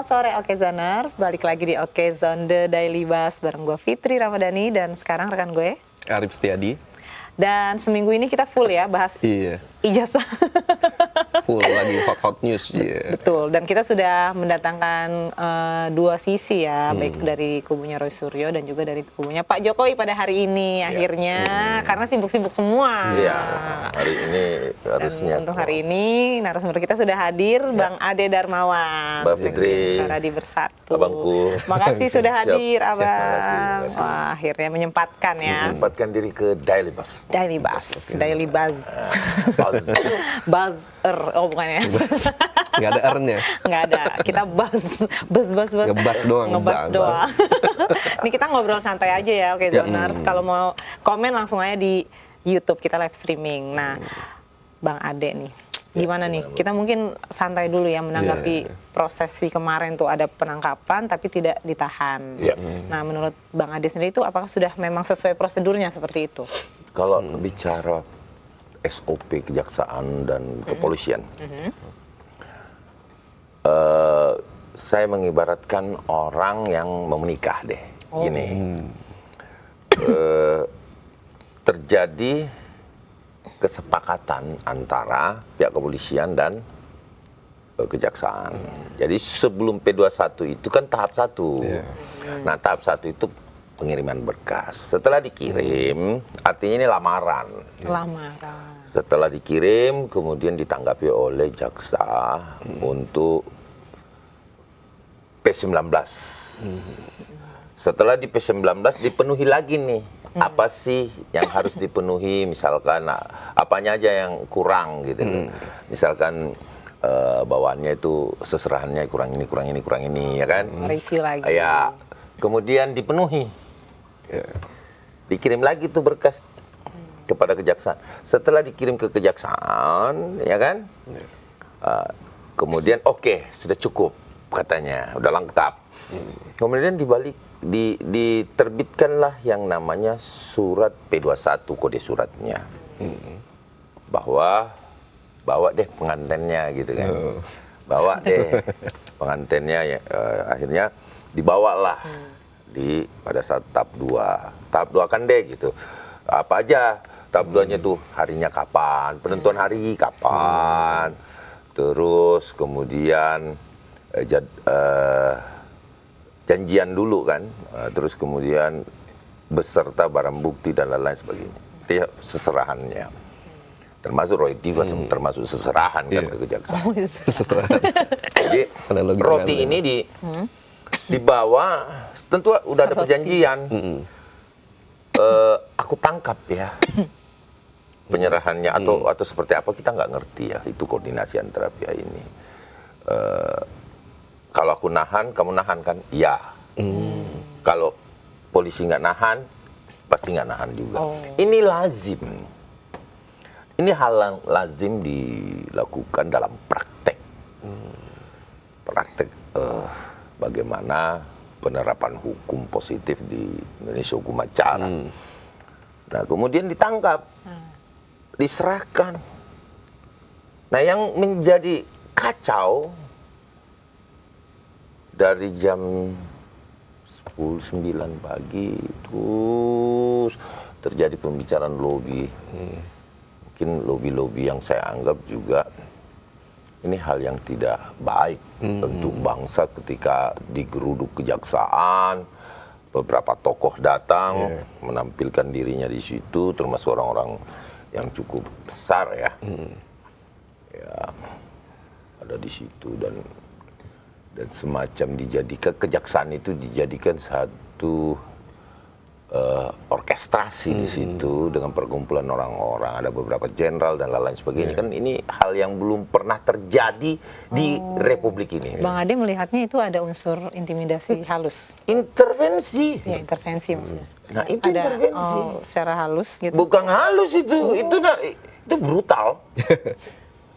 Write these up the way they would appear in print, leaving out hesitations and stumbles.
sore Okezoners, balik lagi di Okezon The Daily Buzz bareng gue Fitri Ramadhani dan sekarang rekan gue Arif Setiadi. Dan seminggu ini kita full ya bahas ijazah. Full lagi hot news. Betul, dan kita sudah mendatangkan dua sisi ya, baik dari kubunya Roy Suryo dan juga dari kubunya Pak Jokowi pada hari ini akhirnya, karena sibuk-sibuk semua. Iya, hari ini harusnya. Dan untuk hari ini narasumber kita sudah hadir, Bang Ade Darmawan. Mbak Fitri, Di Bersatu. Abangku. Makasih sudah hadir, Siap, Abang. makasih. Wah, akhirnya menyempatkan ya. Menyempatkan diri ke Daily Buzz. Daily Buzz, Daily Buzz. Buzz. Buzzer, oh bukan ya? Nggak ada R-nya. Nggak ada, kita buzz. Ngebuzz doang. Ngebuzz doang. Ini kita ngobrol santai aja ya, oke Zoners. Kalau mau komen langsung aja di YouTube, kita live streaming. Nah, Bang Ade nih, gimana nih? Kita mungkin santai dulu ya menanggapi prosesi kemarin tuh ada penangkapan tapi tidak ditahan. Nah, menurut Bang Ade sendiri itu apakah sudah memang sesuai prosedurnya seperti itu? Kalau bicara SOP kejaksaan dan kepolisian, saya mengibaratkan orang yang mau menikah deh. Gini, terjadi kesepakatan antara pihak kepolisian dan kejaksaan. Jadi sebelum P21 itu kan tahap 1. Nah, tahap 1 itu pengiriman berkas. Setelah dikirim, artinya ini lamaran. Lamaran. Setelah dikirim, kemudian ditanggapi oleh jaksa untuk P19. Setelah di P19 dipenuhi lagi nih. Apa sih yang harus dipenuhi? Misalkan apanya aja yang kurang gitu. Misalkan bawaannya itu seserahannya kurang ini ya kan? Review lagi. Ya. Kemudian dipenuhi. Dikirim lagi tuh berkas kepada kejaksaan. Setelah dikirim ke kejaksaan, ya kan? Kemudian oke, sudah cukup katanya, udah lengkap. Kemudian diterbitkanlah yang namanya surat P21, kode suratnya. Bahwa bawa deh pengantennya gitu kan. Bawa deh pengantennya ya, akhirnya dibawalah pada saat tahap 2. Tahap 2 kan deh gitu. Apa aja tahap 2-nya tuh harinya kapan, penentuan hari kapan. Terus kemudian janjian dulu kan. Terus kemudian beserta barang bukti dan lain-lain sebagainya. Itu ya seserahannya. Termasuk Roy Diva termasuk seserahan kan ke kejaksaan. Seserahan. Jadi roti ini dibawa, tentu udah ada perjanjian. Aku tangkap ya penyerahannya atau seperti apa kita nggak ngerti ya, itu koordinasi antara pihak ini. Kalau aku nahan, kamu nahan kan? Ya. Kalau polisi nggak nahan, pasti nggak nahan juga. Ini lazim. Ini hal yang lazim dilakukan dalam praktek. Praktek bagaimana penerapan hukum positif di Indonesia, hukum acara. Nah, kemudian ditangkap, diserahkan. Nah, yang menjadi kacau dari jam 9 pagi terus terjadi pembicaraan lobby. Mungkin lobby-lobby yang saya anggap juga ini hal yang tidak baik untuk bangsa ketika digeruduk kejaksaan, beberapa tokoh datang menampilkan dirinya di situ, termasuk orang-orang yang cukup besar ya, ya ada di situ dan semacam dijadikan kejaksaan itu dijadikan satu orkestrasi di situ dengan perkumpulan orang-orang, ada beberapa jenderal dan lain-lain sebagainya. Kan ini hal yang belum pernah terjadi di Republik ini. Bang Ade melihatnya itu ada unsur intimidasi halus. Intervensi. Ya, intervensi maksudnya. Nah, itu Ada, intervensi. secara halus gitu. Bukan halus itu brutal.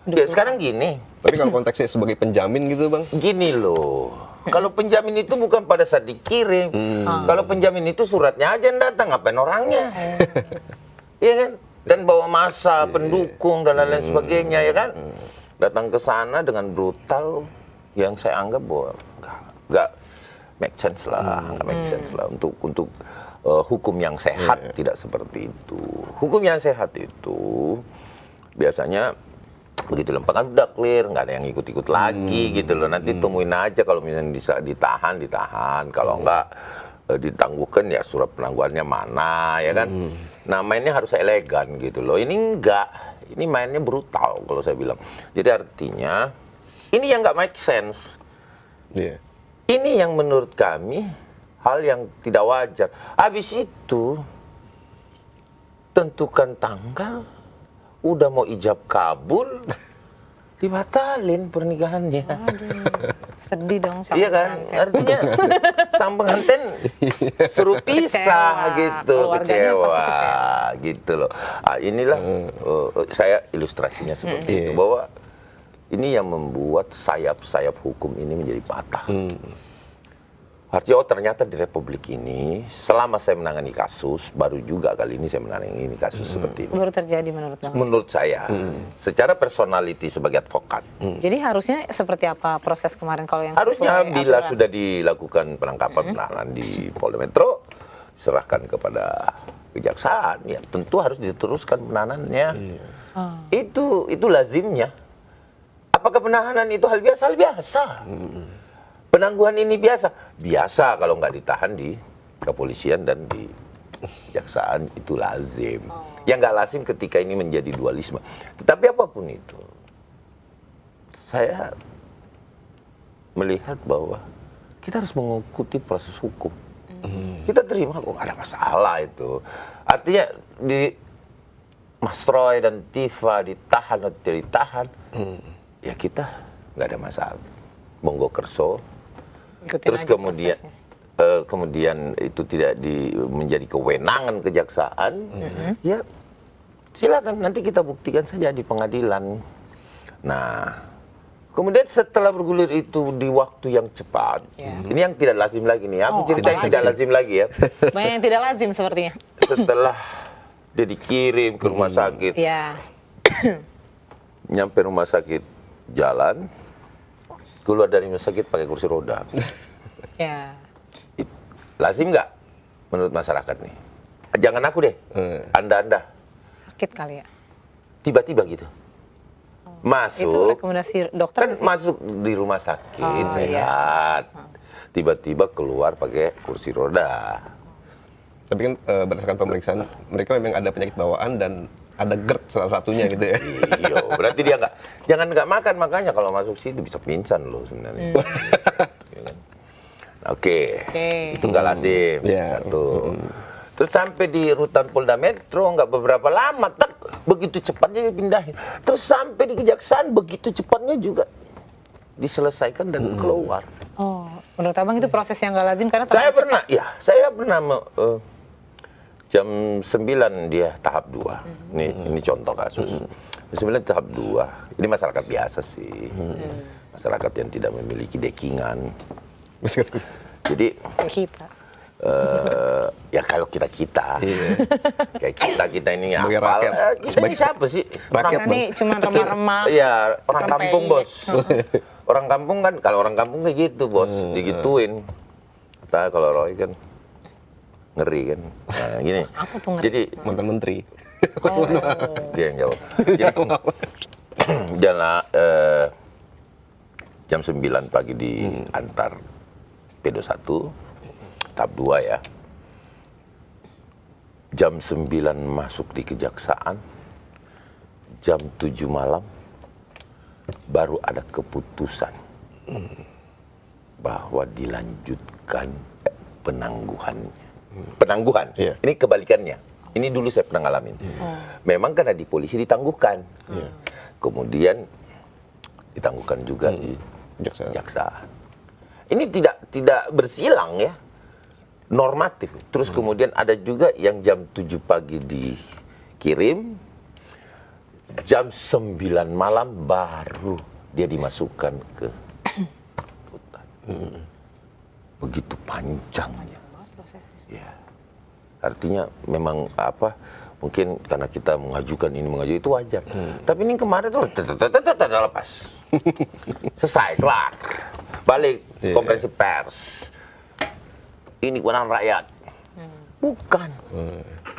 Ya, sekarang gini. Tapi kalau konteksnya sebagai penjamin gitu, Bang? Gini loh. Kalau penjamin itu bukan pada saat dikirim. Kalau penjamin itu suratnya aja yang datang, ngapain orangnya? Iya kan? Dan bawa massa pendukung dan lain-lain sebagainya, ya kan? Datang ke sana dengan brutal yang saya anggap bahwa nggak make sense lah, nggak make sense lah untuk hukum yang sehat tidak seperti itu. Hukum yang sehat itu biasanya begitu lembaga udah clear, nggak ada yang ikut-ikut lagi gitu loh. Nanti temuin aja kalau misalnya bisa ditahan. Kalau nggak ditangguhkan ya surat penangguhannya mana ya kan. Nah mainnya harus elegan gitu loh. Ini enggak, ini mainnya brutal kalau saya bilang. Jadi artinya ini yang nggak make sense. Ini yang menurut kami hal yang tidak wajar. Habis itu tentukan tanggal, udah mau ijab kabul, dibatalin pernikahannya. Aduh, sedih dong. Iya kan? Artinya sang pengantin suruh pisah gitu, kecewa gitu loh. Inilah saya ilustrasinya seperti itu, bahwa ini yang membuat sayap-sayap hukum ini menjadi patah. Artinya ternyata di Republik ini selama saya menangani kasus, baru juga kali ini saya menangani kasus seperti ini. Baru terjadi menurut Bang? Menurut saya, secara personality sebagai advokat. Jadi harusnya seperti apa proses kemarin kalau yang Harusnya sesuai bila aturan? sudah dilakukan penangkapan penahanan di Polda Metro, serahkan kepada kejaksaan, ya tentu harus diteruskan penahanannya. Itu lazimnya. Apakah penahanan itu hal biasa? Hal biasa. Penangguhan ini biasa. Biasa kalau nggak ditahan di kepolisian dan di kejaksaan, itu lazim. Yang nggak lazim ketika ini menjadi dualisme. Tetapi apapun itu, saya melihat bahwa kita harus mengikuti proses hukum. Kita terima kok, ada masalah itu. Artinya di Mas Roy dan Tifa ditahan atau tidak ditahan, ya kita nggak ada masalah. Monggo kerso. Ikutin Terus aja kemudian kemudian itu tidak menjadi kewenangan kejaksaan, ya silakan nanti kita buktikan saja di pengadilan. Nah, kemudian setelah bergulir itu di waktu yang cepat, ini yang tidak lazim lagi nih. Aku cerita yang tidak lazim lagi ya. Banyak yang tidak lazim sepertinya. Setelah dia dikirim ke rumah sakit, nyampe rumah sakit jalan, keluar dari rumah sakit pakai kursi roda. Ya. Lazim nggak menurut masyarakat nih? Jangan aku deh, Anda. Sakit kali ya. Tiba-tiba gitu. Itu Masuk, rekomendasi dokter kan nggak sih? masuk di rumah sakit, sehat. Tiba-tiba keluar pakai kursi roda. Tapi kan berdasarkan pemeriksaan, mereka memang ada penyakit bawaan dan ada GERD salah satunya gitu ya. Iya, berarti dia jangan nggak makan, makanya kalau masuk situ bisa pingsan loh sebenarnya. Oke. Itu nggak lazim, satu. Terus sampai di rutan Polda Metro nggak beberapa lama, begitu cepatnya dipindahin. Terus sampai di kejaksaan begitu cepatnya juga diselesaikan dan keluar. Oh, menurut Abang itu proses yang nggak lazim karena Saya pernah jam 9 dia tahap 2. Ini contoh kasus. 9 tahap 2. Ini masyarakat biasa sih. Masyarakat yang tidak memiliki dekingan. Jadi kita. ya kalau kita kayak kita ini sebagai apal, rakyat. kita ini siapa sih? Rakyat, Ini cuma remah-remah. Iya, orang Sampai kampung bos. Orang kampung kan, kalau orang kampung kayak gitu bos, digituin. Kita kalau Roy kan ngeri kan. Nah, gini. Apa tuh ngeri? Jadi Mantan menteri. dia yang jawab. Jadi, jam 9 pagi di antar P21 tahap 2 ya. Jam 9 masuk di kejaksaan. Jam 7 malam baru ada keputusan bahwa dilanjutkan penangguhannya. Penangguhan. Ini kebalikannya. Ini dulu saya pernah ngalamin. Memang karena di polisi ditangguhkan. Kemudian ditangguhkan juga di kejaksaan. Ini tidak bersilang ya. Normatif. Terus kemudian ada juga yang jam 7 pagi dikirim, jam 9 malam baru dia dimasukkan ke hutan. Begitu panjangnya. Ya. Artinya memang mungkin karena kita mengajukan itu wajar. Tapi ini kemarin tuh lepas. Selesai, kelar. balik konferensi pers. Ini kewenangan rakyat. Bukan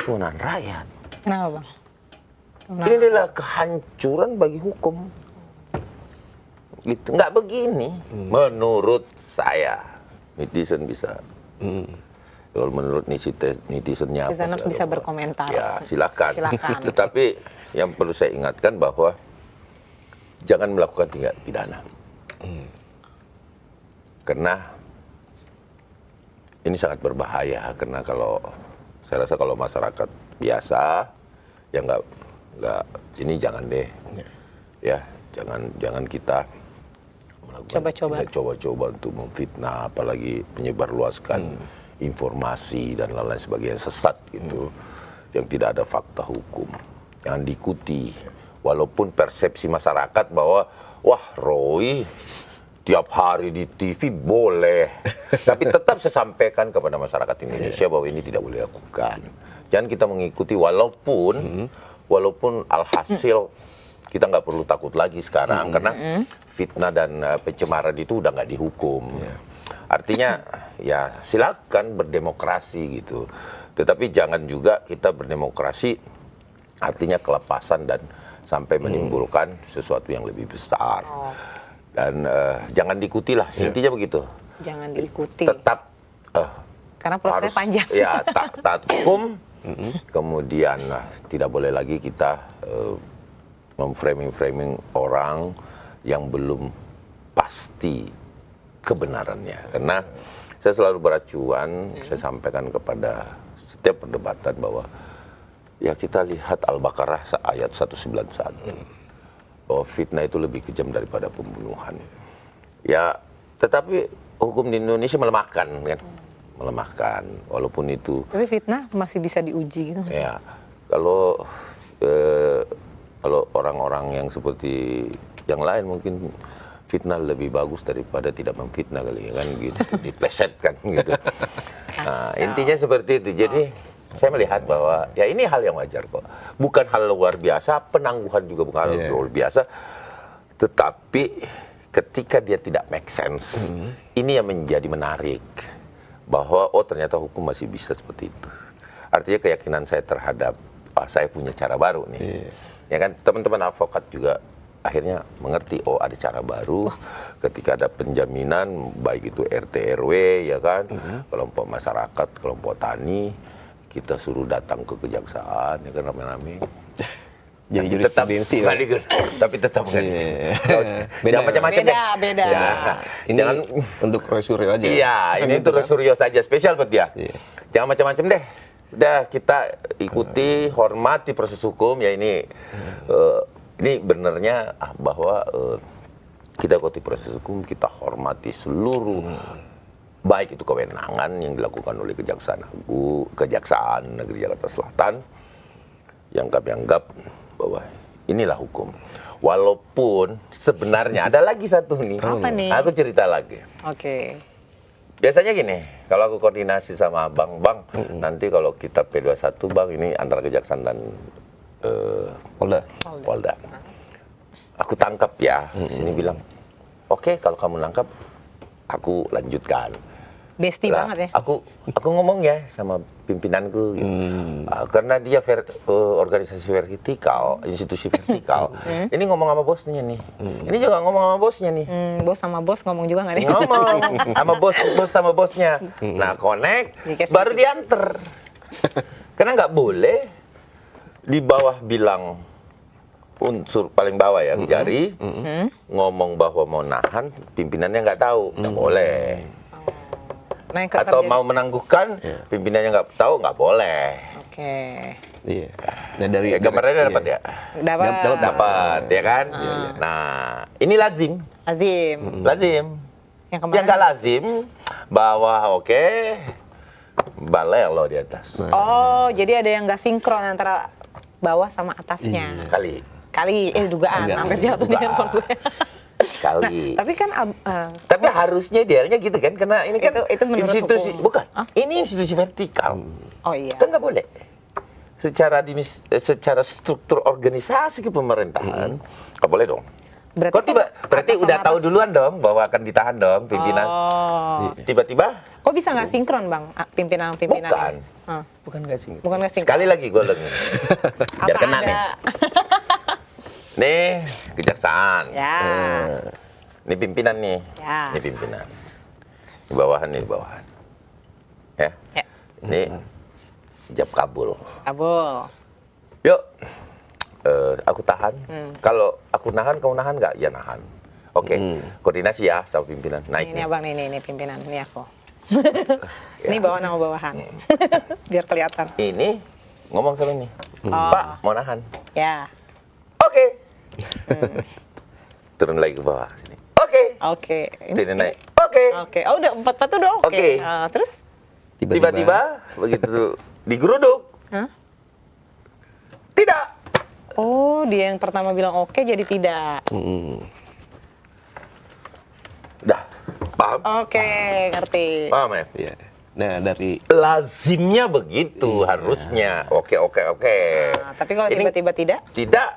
kewenangan rakyat. Kenapa Bang? Ini adalah kehancuran bagi hukum. Gitu. Nggak begini. Menurut saya, netizen bisa. Kalau menurut netizennya apa? Listeners bisa berkomentar. Ya, silakan. Silakan. Tetapi yang perlu saya ingatkan bahwa jangan melakukan tindak pidana. Karena ini sangat berbahaya. Karena kalau saya rasa kalau masyarakat biasa ya nggak ini jangan deh. Ya, jangan kita melakukan coba-coba untuk memfitnah, apalagi menyebarluaskan informasi dan lain-lain sebagainya sesat gitu, yang tidak ada fakta hukum. Jangan diikuti, walaupun persepsi masyarakat bahwa wah Roy tiap hari di TV boleh, tapi tetap saya sampaikan kepada masyarakat Indonesia bahwa ini tidak boleh dilakukan. Jangan kita mengikuti walaupun alhasil kita nggak perlu takut lagi sekarang karena fitnah dan pencemaran itu udah nggak dihukum. Artinya ya silakan berdemokrasi gitu. Tetapi jangan juga kita berdemokrasi artinya kelepasan dan sampai menimbulkan sesuatu yang lebih besar. Dan jangan diikuti lah, intinya begitu. Jangan diikuti. Tetap karena prosesnya panjang. Ya, taat hukum. Kemudian tidak boleh lagi kita memframing orang yang belum pasti kebenarannya. Karena saya selalu beracuan, saya sampaikan kepada setiap perdebatan bahwa ya kita lihat Al-Baqarah ayat 191. Bahwa fitnah itu lebih kejam daripada pembunuhan. Ya, tetapi hukum di Indonesia melemahkan kan. Melemahkan, walaupun itu. Tapi fitnah masih bisa diuji gitu. Ya, kalau orang-orang yang seperti yang lain mungkin fitnah lebih bagus daripada tidak memfitnah kali ya kan gitu, diplesetkan gitu. Nah, intinya seperti itu. Jadi saya melihat bahwa ya ini hal yang wajar kok. Bukan hal luar biasa, penangguhan juga bukan hal luar biasa. Tetapi ketika dia tidak make sense, ini yang menjadi menarik. Bahwa oh ternyata hukum masih bisa seperti itu. Artinya keyakinan saya terhadap saya punya cara baru nih. Ya kan teman-teman advokat juga akhirnya mengerti oh ada cara baru ketika ada penjaminan baik itu RT RW ya kan, kelompok masyarakat, kelompok tani, kita suruh datang ke kejaksaan ya kan rame-rame. Jadi jurisprudensi ya. Tapi tetap kan. Jangan macam-macam deh. Beda. Ya, ini jangan untuk Roy Suryo aja. Iya, ini untuk Roy Suryo saja spesial buat dia. Jangan macam-macam deh. Udah kita ikuti, hormati proses hukum ya ini. Ini benernya bahwa kita ikuti proses hukum, kita hormati seluruh baik itu kewenangan yang dilakukan oleh Kejaksaan Negeri Jakarta Selatan yang kami anggap bahwa inilah hukum. Walaupun sebenarnya ada lagi satu nih. Apa nih? Aku cerita lagi. Oke. Biasanya gini, kalau aku koordinasi sama Bang, nanti kalau kita P21 Bang ini antara Kejaksaan dan Polda. Aku tangkap ya. Sini bilang, oke, kalau kamu nangkap, aku lanjutkan. Bestie banget ya. Aku ngomong ya sama pimpinanku, gitu. Karena dia organisasi vertikal, institusi vertikal. Ini ngomong sama bosnya nih. Ini juga ngomong sama bosnya nih. Bos sama bos ngomong juga nggak nih? Ngomong sama bos sama bosnya. Nah, connect, baru diantar. Karena nggak boleh di bawah bilang unsur paling bawah ya jari ngomong bahwa mau nahan, pimpinannya nggak tahu, nggak boleh. Nah, Atau mau menangguhkan, pimpinannya nggak tahu, nggak boleh. Oke. Iya. Nah dari Gambarannya dapat ya? Dapat ya kan? Nah, ini lazim. Yang Yang nggak lazim bahwa balelo di atas. Oh, jadi ada yang nggak sinkron antara bawah sama atasnya. Kali dugaan hampir jatuh di handphone gue. Sekali. Nah, tapi kan tapi harusnya idealnya gitu kan, karena ini kan itu institusi hukum. bukan. Ini institusi vertikal. Oh iya. Kan nggak boleh. Secara struktur organisasi kepemerintahan nggak boleh dong. Berarti Kok tiba? Berarti atas udah sama tahu atas. duluan dong bahwa akan ditahan dong pimpinan. Oh. Tiba-tiba? Kok bisa nggak sinkron bang pimpinan-pimpinan? Bukan. ini? Ah, Bukan nggak sinkron. Bukan nggak sinkron. Sekali lagi gue ulangi. Biar apa kena ada? nih. Nih kejaksaan. Ya. Ini pimpinan nih. Ya. Ini pimpinan. Di bawahan nih, di bawahan. Ya. Ya. Ini ijab kabul. Kabul. Yuk. Aku tahan. Kalau aku nahan, kamu nahan nggak? Ya nahan. Oke. Koordinasi ya sama pimpinan. Naik Ini nih. abang ini pimpinan, ini aku. Ini bawa nama bawahan. Biar kelihatan. Ini ngomong sama ini. Oh. Pak, mau nahan. Ya. Oke. Turun lagi ke bawah sini. Oke. Oke. Sini naik. Oke. Oke. Oh udah 4 udah oke. Oke. Terus? Tiba-tiba begitu digeruduk. Hah? Tidak. Oh, dia yang pertama bilang oke jadi tidak. Udah. Paham? Oke, ngerti. Paham ya? Iya. Nah, dari Lazimnya begitu harusnya. Oke. Nah, tapi kalau Ini tiba-tiba tidak, tidak.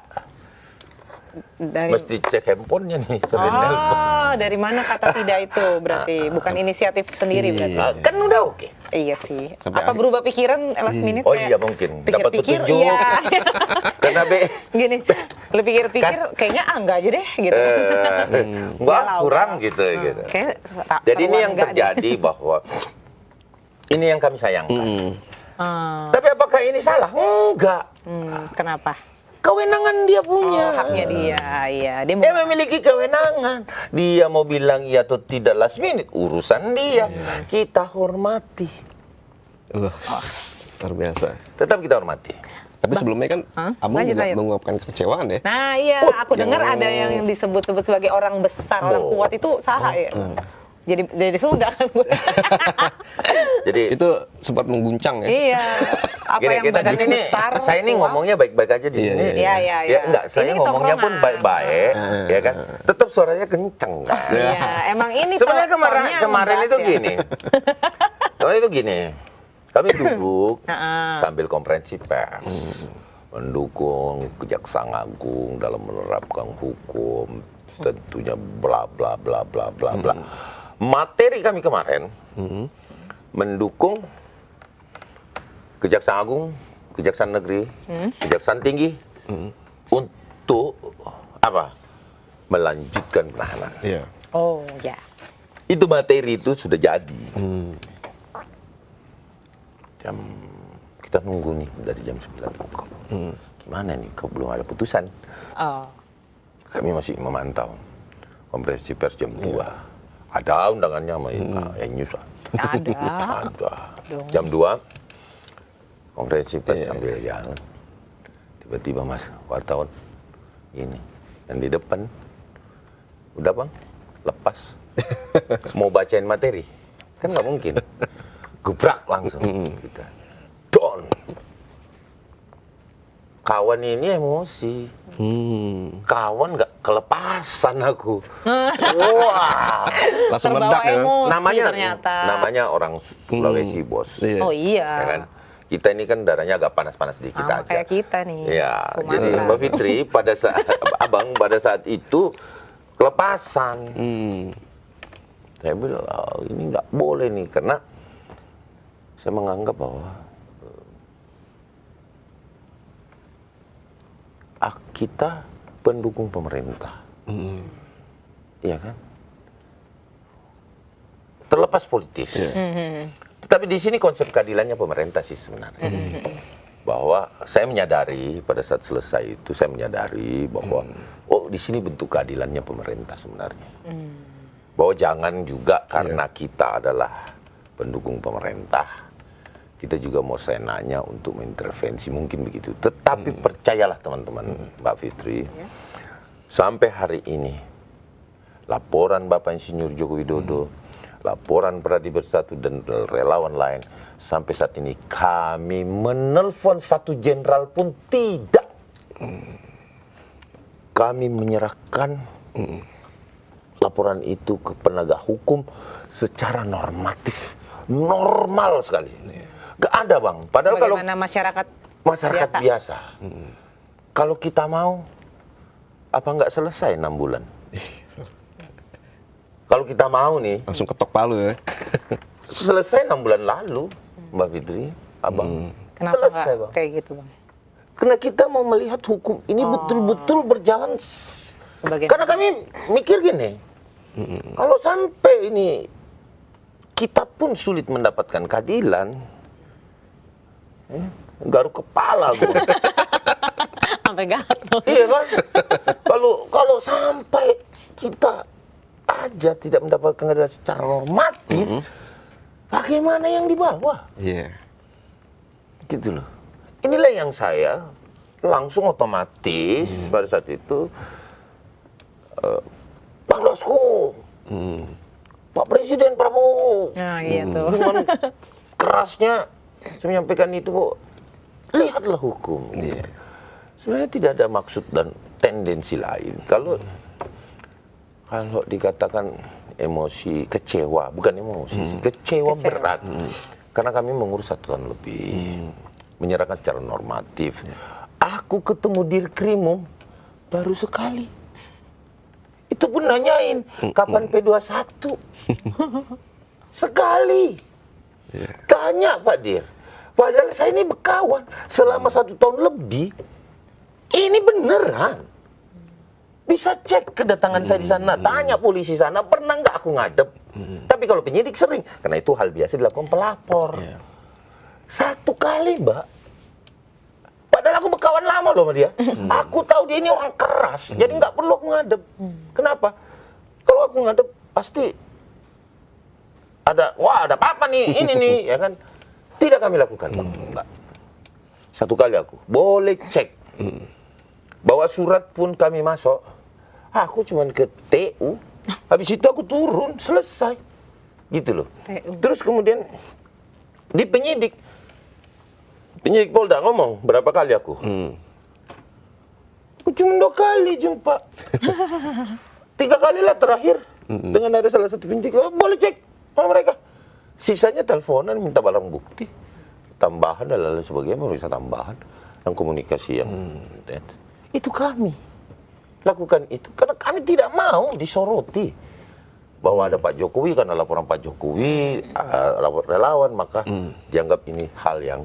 dari Mesti cek handphonenya nih sambil nelpon. Oh, dari mana kata tidak itu berarti? Bukan inisiatif sendiri berarti. Kan udah oke. Iya sih. Sampai Apa akhir. berubah pikiran last minute? Oh kayak iya mungkin. Dapat Pikir-pikir, petunjuk. iya. Karena Gini, lu pikir-pikir kayaknya enggak aja deh gitu. enggak Galau, kurang galau. gitu. Gitu. Kayak Jadi ini seruan yang enggak deh. terjadi bahwa ini yang kami sayangkan. Ah, Tapi apakah ini salah? Enggak. kenapa? Kewenangan dia Oh, punya. haknya dia, iya. Dia Dia mau memiliki kewenangan. Dia mau bilang iya atau tidak last minute, urusan dia. Kita hormati. luar biasa. Tetap kita hormati. Tapi sebelumnya kan Abang Lanjut, juga lanjut. mengungkapkan kekecewaan ya. Nah iya, aku dengar ada yang disebut-sebut sebagai orang besar, orang kuat itu salah ya. Jadi Sunda kan gue. Jadi Itu sempat mengguncang ya. Iya. Apa gini, yang kita di badannya sini, besar? saya ini kuat. ngomongnya baik-baik aja di Iya, sini. Iya, iya, Ya iya. enggak, saya Ini ngomongnya pun tongkrongan. baik-baik, ya kan. Tetap suaranya kenceng kan. Iya, emang ini Sebenarnya tonnya kemarin ngebas itu ya. gini. Kemarin itu gini. Kami duduk Heeh. sambil konferensi pers. Mendukung Kejaksaan Agung dalam menerapkan hukum, tentunya bla bla bla bla bla bla. Materi kami kemarin mendukung Kejaksaan Agung, Kejaksaan Negeri, Kejaksaan Tinggi untuk apa? Melanjutkan penahanan. Iya. Oh ya. Itu materi itu sudah jadi. Kita nunggu nih dari jam 9 kok. Gimana nih? Kok belum ada putusan? Oh. Kami masih memantau. Konferensi pers jam 2. Ada undangannya sama News. Ada. Ada. Dong. Jam 2 konferensi pers sambil jalan. Tiba-tiba Mas wartawan ini yang di depan. Udah Bang, lepas. Mau bacain materi. Kan nggak mungkin. Gebrak langsung. Kita. Don. Kawan ini emosi. Kawan nggak kelepasan aku. Wah. Langsung Terbawa meledak ya. emosi Namanya ternyata. namanya orang Sulawesi, Bos. Iya. Oh iya. Ya kan? Kita ini kan darahnya agak panas-panas dikit Sama aja. kayak kita nih. Ya, Sumatera. jadi Mbak Fitri pada saat Abang pada saat itu kelepasan. Saya bilang "Oh, ini nggak boleh nih karena saya menganggap bahwa kita pendukung pemerintah, iya kan? Terlepas politis. Tetapi di sini konsep keadilannya pemerintah sih sebenarnya. Bahwa saya menyadari pada saat selesai itu saya menyadari bahwa oh di sini bentuk keadilannya pemerintah sebenarnya. Bahwa jangan juga karena kita adalah pendukung pemerintah, kita juga mau senanya untuk mengintervensi, mungkin begitu. Tetapi percayalah teman-teman, Mbak Fitri, sampai hari ini laporan Bapak Insinyur Joko Widodo, laporan Pradi Bersatu dan relawan lain, sampai saat ini kami menelpon satu jenderal pun tidak. Kami menyerahkan laporan itu ke penegak hukum secara normatif, normal sekali. Gak ada Bang. Padahal kalau Bagaimana masyarakat masyarakat biasa, kalau kita mau Apa nggak selesai 6 bulan? Kalau kita mau nih, Langsung ketok palu ya. selesai 6 bulan lalu, Mbak Fitri, Abang. Kenapa Selesai, nggak Bang. kayak gitu bang? Karena kita mau melihat hukum ini betul-betul berjalan. Sebagai Karena kami mikir gini, kalau sampai ini kita pun sulit mendapatkan keadilan, garuk kepala gue. sampai gatal. Iya kan? Kalau sampai kita aja tidak mendapatkan keadilan secara normatif, bagaimana yang di bawah? Iya. Gitu loh. Inilah yang saya langsung otomatis pada saat itu, Bang Dasko, Pak Presiden Prabowo, Nah iya tuh. dengan kerasnya saya menyampaikan itu, lihatlah hukum. Sebenarnya tidak ada maksud dan tendensi lain. Kalau dikatakan emosi, kecewa, bukan emosi, sih, kecewa berat. Karena kami mengurus 1 tahun lebih, menyerahkan secara normatif. Aku ketemu Dirkrimum baru sekali. Itu pun nanyain, kapan P21? Sekali. Tanya Pak Dir. Padahal saya ini berkawan selama 1 tahun lebih. Ini beneran. Bisa cek kedatangan saya di sana, tanya polisi sana, pernah nggak aku ngadep? Tapi kalau penyidik sering, karena itu hal biasa dilakukan pelapor. 1 kali, Mbak. Padahal aku berkawan lama loh sama dia. Aku tahu dia ini orang keras, jadi nggak perlu aku ngadep. Kenapa? Kalau aku ngadep, pasti ada apa nih, ini nih, ya kan? Tidak kami lakukan, Mbak. 1 kali aku, boleh cek. Bawa surat pun kami masuk. Aku cuman ke TU, habis itu aku turun, selesai. Gitu loh. TU. Terus kemudian di penyidik Polda ngomong, berapa kali aku? Aku cuma 2 kali jumpa. 3 kali lah terakhir. Dengan ada salah satu penyidik, boleh cek sama mereka. Sisanya teleponan, minta barang bukti. Tambahan dan lain sebagainya, memeriksa tambahan. Yang komunikasi yang itu kami lakukan itu karena kami tidak mau disoroti bahwa ada Pak Jokowi, karena laporan Pak Jokowi lapor relawan, maka dianggap ini hal yang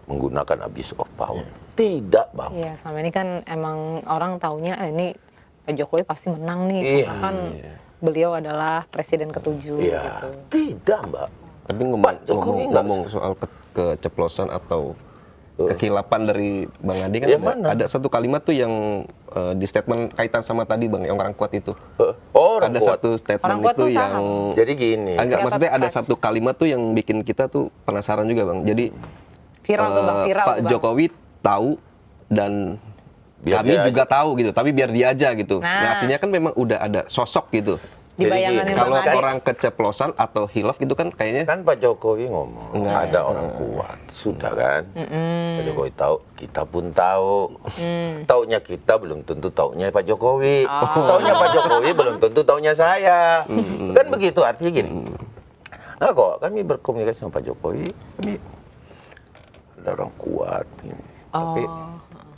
menggunakan abuse of power. Tidak, Bang. Iya, selama ini kan emang orang taunya ini Pak Jokowi pasti menang nih. Iya. Kan beliau adalah presiden ke-7 Iya. gitu. Tidak, Mbak. Tapi Pak Jokowi ngomong soal keceplosan atau kekilapan dari Bang Ade kan Yang mana? ada satu kalimat tuh yang di statement kaitan sama tadi Bang, yang orang kuat itu. Orang Ada kuat. satu statement Orang kuat itu tuh yang Jadi gini. agak Siapa maksudnya ada touch? satu kalimat tuh yang bikin kita tuh penasaran juga Bang. Jadi Viral tuh Bang, viral Pak tuh Bang. Jokowi tahu dan Biar kami dia juga tahu gitu, tapi biar dia aja gitu. Nah. Nah, artinya kan memang udah ada sosok gitu. Di Jadi bayangannya gini, Bang Kalau Ade. orang keceplosan atau hilaf itu kan kayaknya Kan Pak Jokowi ngomong, Enggak. ada orang kuat. Sudah kan? Pak Jokowi tahu, kita pun tahu. Taunya kita belum tentu taunya Pak Jokowi. Taunya Pak Jokowi belum tentu taunya saya. Kan begitu, artinya gini. Nah kok kami berkomunikasi sama Pak Jokowi, kami ada orang kuat.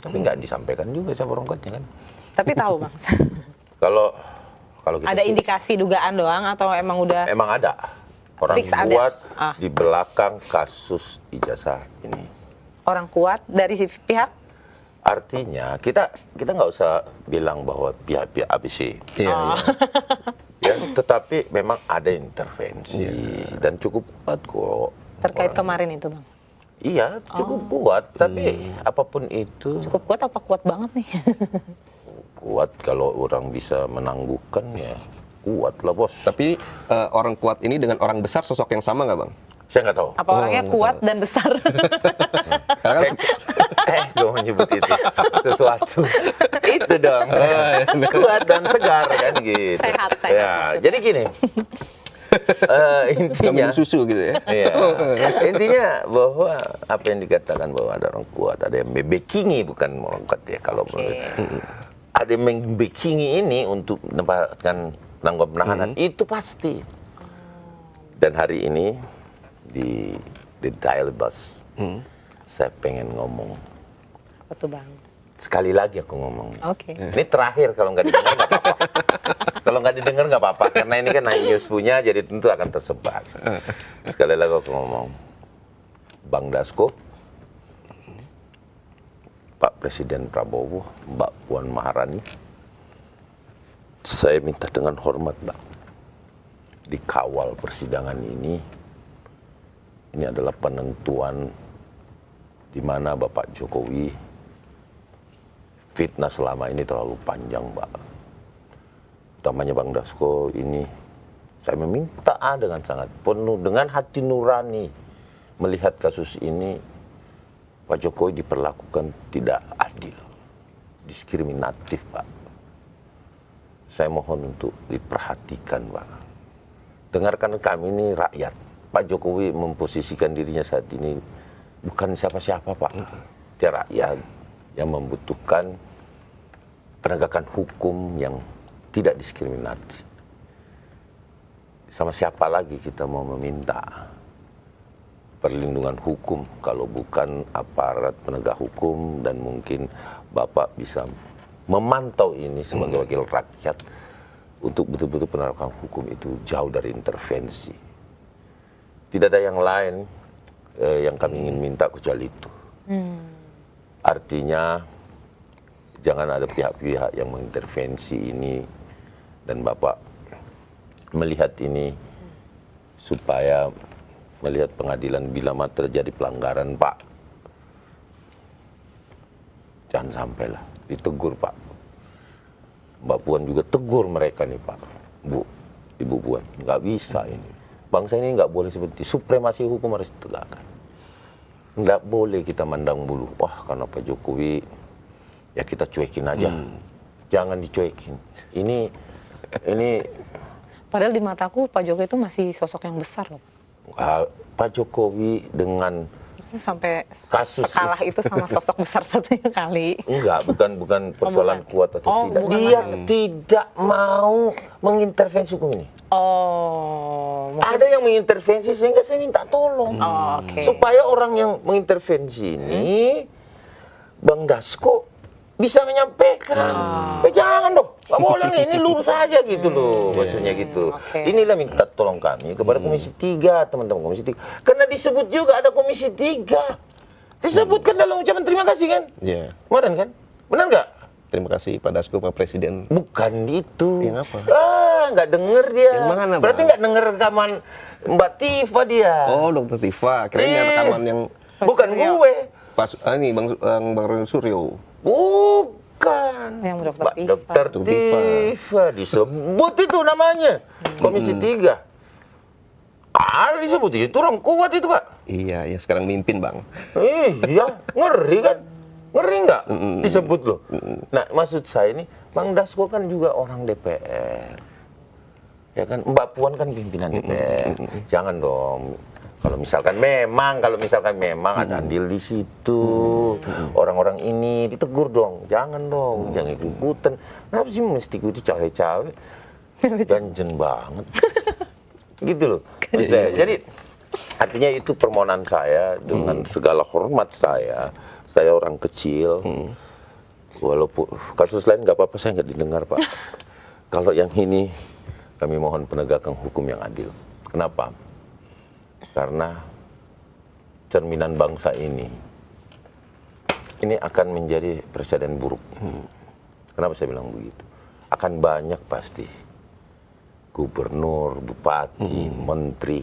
Tapi nggak disampaikan juga siapa orang kuatnya kan. Tapi tahu Bang. Kalau kita Ada sih, indikasi dugaan doang atau emang udah emang ada orang Fix ada. kuat Ah. di belakang kasus ijazah ini. orang kuat dari pihak? Artinya kita nggak usah bilang bahwa pihak-pihak ABC, iya. ya, tetapi memang ada intervensi dan cukup kuat kok. Terkait Orang- kemarin itu Bang. Iya, cukup kuat. Tapi apapun itu Cukup kuat apa kuat banget nih? kuat kalau orang bisa menangguhkan ya kuat lah bos. Tapi orang kuat ini dengan orang besar sosok yang sama nggak Bang? Saya nggak tahu. Apa orangnya kuat dan besar? Karena kan Gue menyebut itu sesuatu. Itu dong. Kuat dan segar kan gitu. Sehat, sehat Ya, maksudnya. jadi gini. suka Intinya minum susu gitu ya. Iya. Intinya bahwa apa yang dikatakan bahwa ada orang kuat, ada yang membekingi, bukan orang kuat ya kalau menurut. Ada yang membekingi ini untuk mendapatkan penangguhan penahanan itu pasti. Dan hari ini di Dial Bus saya pengen ngomong Apa tuh Bang? sekali lagi aku ngomong. Oke. Ini terakhir, kalau nggak didengar nggak apa-apa. Kalau nggak didengar nggak apa-apa, karena ini kan Nine News punya, jadi tentu akan tersebar. Sekali lagi aku ngomong, Bang Dasko, Pak Presiden Prabowo, Mbak Puan Maharani, saya minta dengan hormat, Mbak, dikawal persidangan ini adalah penentuan di mana Bapak Jokowi fitnah selama ini terlalu panjang, Mbak. Utamanya Bang Dasko ini, saya meminta dengan sangat penuh, dengan hati nurani, melihat kasus ini, Pak Jokowi diperlakukan tidak adil, diskriminatif, Pak. Saya mohon untuk diperhatikan, Pak. Dengarkan kami ini rakyat. Pak Jokowi memposisikan dirinya saat ini bukan siapa-siapa, Pak. Dia rakyat yang membutuhkan penegakan hukum yang tidak diskriminatif. Sama siapa lagi kita mau meminta perlindungan hukum kalau bukan aparat penegak hukum, dan mungkin Bapak bisa memantau ini sebagai wakil rakyat untuk betul-betul penegakan hukum itu jauh dari intervensi. Tidak ada yang lain yang kami ingin minta kecuali itu. Artinya jangan ada pihak-pihak yang mengintervensi ini, dan Bapak melihat ini supaya melihat pengadilan bila mana terjadi pelanggaran, Pak, jangan sampailah ditegur, Pak. Mbak Puan juga tegur mereka nih, Pak. Bu, Ibu Puan, nggak bisa ini. Bangsa ini nggak boleh seperti supremasi hukum harus ditegakkan. Nggak boleh kita mandang bulu. Wah, karena Pak Jokowi, ya kita cuekin aja. Jangan dicuekin. Ini Padahal di mataku Pak Jokowi itu masih sosok yang besar loh. Pak Jokowi dengan Maksudnya sampai kasus sekalah itu sama sosok besar satunya kali. enggak, bukan persoalan bukan. kuat atau tidak. Bukan Dia lagi. tidak mau mengintervensi hukum ini. Mungkin. Ada yang mengintervensi sehingga saya minta tolong. Oke. Supaya orang yang mengintervensi ini, Bang Dasko bisa menyampaikan. Jangan dong, nggak boleh nih, ini lurus aja gitu loh, maksudnya gitu. Oke. Inilah minta tolong kami kepada Komisi 3, teman-teman Komisi 3. Karena disebut juga ada Komisi 3. Disebutkan dalam ucapan terima kasih kan? Iya. Kemarin kan? Benar nggak? Terima kasih Pak Dasko, Pak Presiden. Bukan itu. Yang apa? Nggak denger dia. Yang mana, Bang? Berarti nggak denger rekaman Mbak Tifa dia. Oh, Dokter Tifa. Kirain rekaman yang Bukan gue. pas ini Bang Ronald Suryo. Bukan. Yang Dokter Mbak Tifa. Dokter Dokter Tifa. Tifa disebut itu namanya. Komisi 3. Disebut itu orang kuat itu, Pak. Iya, ya sekarang mimpin, Bang. Iya, ngeri kan? Ngeri nggak disebut loh. Nah, maksud saya ini, Bang Dasko kan juga orang DPR. Ya kan, Mbak Puan kan pimpinan DPR. Jangan dong. Kalau misalkan memang ada andil di situ, orang-orang ini ditegur dong. Jangan dong, jangan ikut-ikutan. Kenapa sih mesti ikuti cawe-cawe? Ganjen banget. Gitu loh. Maksud saya. Jadi artinya itu permohonan saya dengan segala hormat saya. Saya orang kecil. Walaupun kasus lain nggak apa-apa, saya nggak didengar, Pak. Kalau yang ini kami mohon penegakan hukum yang adil. Kenapa? Karena cerminan bangsa ini akan menjadi presiden buruk. Kenapa saya bilang begitu? Akan banyak pasti gubernur, bupati, menteri,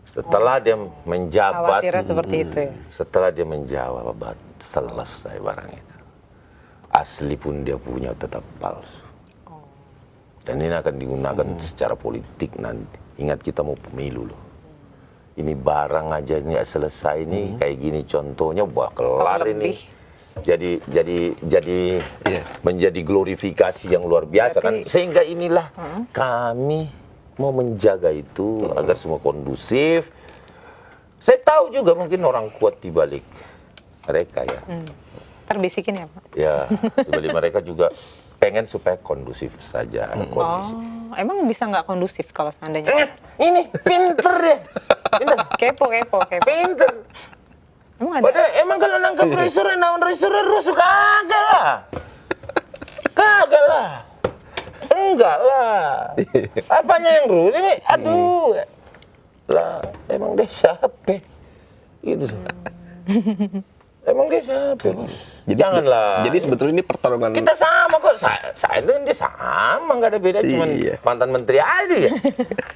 setelah dia menjabat, Khawatirnya seperti itu ya. setelah dia menjabat, selesai barang itu. Asli pun dia punya tetap palsu. Dan ini akan digunakan secara politik nanti. Ingat, kita mau pemilu loh. Ini barang aja nggak selesai nih, kayak gini contohnya, wah kelar ini. Jadi menjadi glorifikasi yang luar biasa. Berarti, kan. Sehingga inilah kami mau menjaga itu agar semua kondusif. Saya tahu juga mungkin orang kuat di balik mereka ya. Terbisikin ya, Pak? Ya, di balik mereka juga pengen supaya kondusif saja. Kondusif. Emang bisa nggak kondusif kalau seandainya? Ini pinter ya. Pinter. Kepo. Pinter. Emang ada? Padahal emang kalau nangkap restoran, naon restoran rusuh kagak lah. Kagak lah. Enggak lah. Apanya yang rusuh ini? Aduh. Lah, emang dia siapa? Gitu loh. Emang dia siapa, Bos? Janganlah. Jadi sebetulnya ini pertarungan. Kita sama kok. Saya dengan dia sama, nggak ada beda. Cuman Iya. mantan menteri aja ya.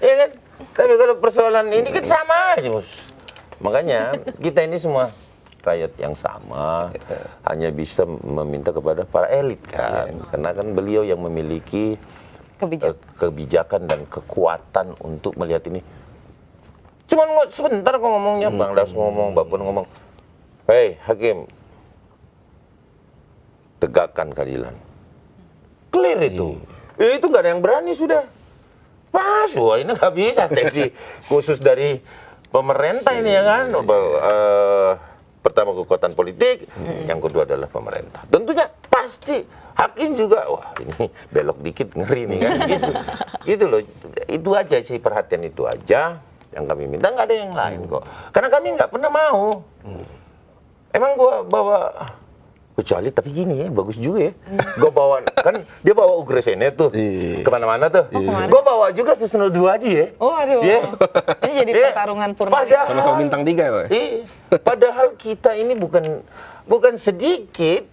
Iya kan? Tapi kalau persoalan ini kan sama aja, Bos. Makanya kita ini semua rakyat yang sama, hanya bisa meminta kepada para elit kan. Karena kan beliau yang memiliki kebijakan dan kekuatan untuk melihat ini. Cuman sebentar kok ngomongnya, Bang Das ngomong, Bapak ngomong. Hei Hakim, tegakkan keadilan. Clear itu. Itu nggak ada yang berani sudah. Pas, wah ini nggak bisa tensi khusus dari pemerintah ini ya kan. Pertama kekuatan politik, yang kedua adalah pemerintah. Tentunya pasti Hakim juga, wah ini belok dikit ngeri nih kan. Gitu loh. Itu aja sih, perhatian itu aja yang kami minta, nggak ada yang lain kok. Karena kami nggak pernah mau. Emang gua bawa kecuali tapi gini ya, bagus juga ya. Gua bawa kan dia bawa Ugresene tuh kemana-mana tuh. Gua bawa juga Susno 2 aja ya. Oh aduh. Yeah. Ini jadi pertarungan purna. Sama-sama bintang 3 ya, Pak? Padahal kita ini bukan sedikit.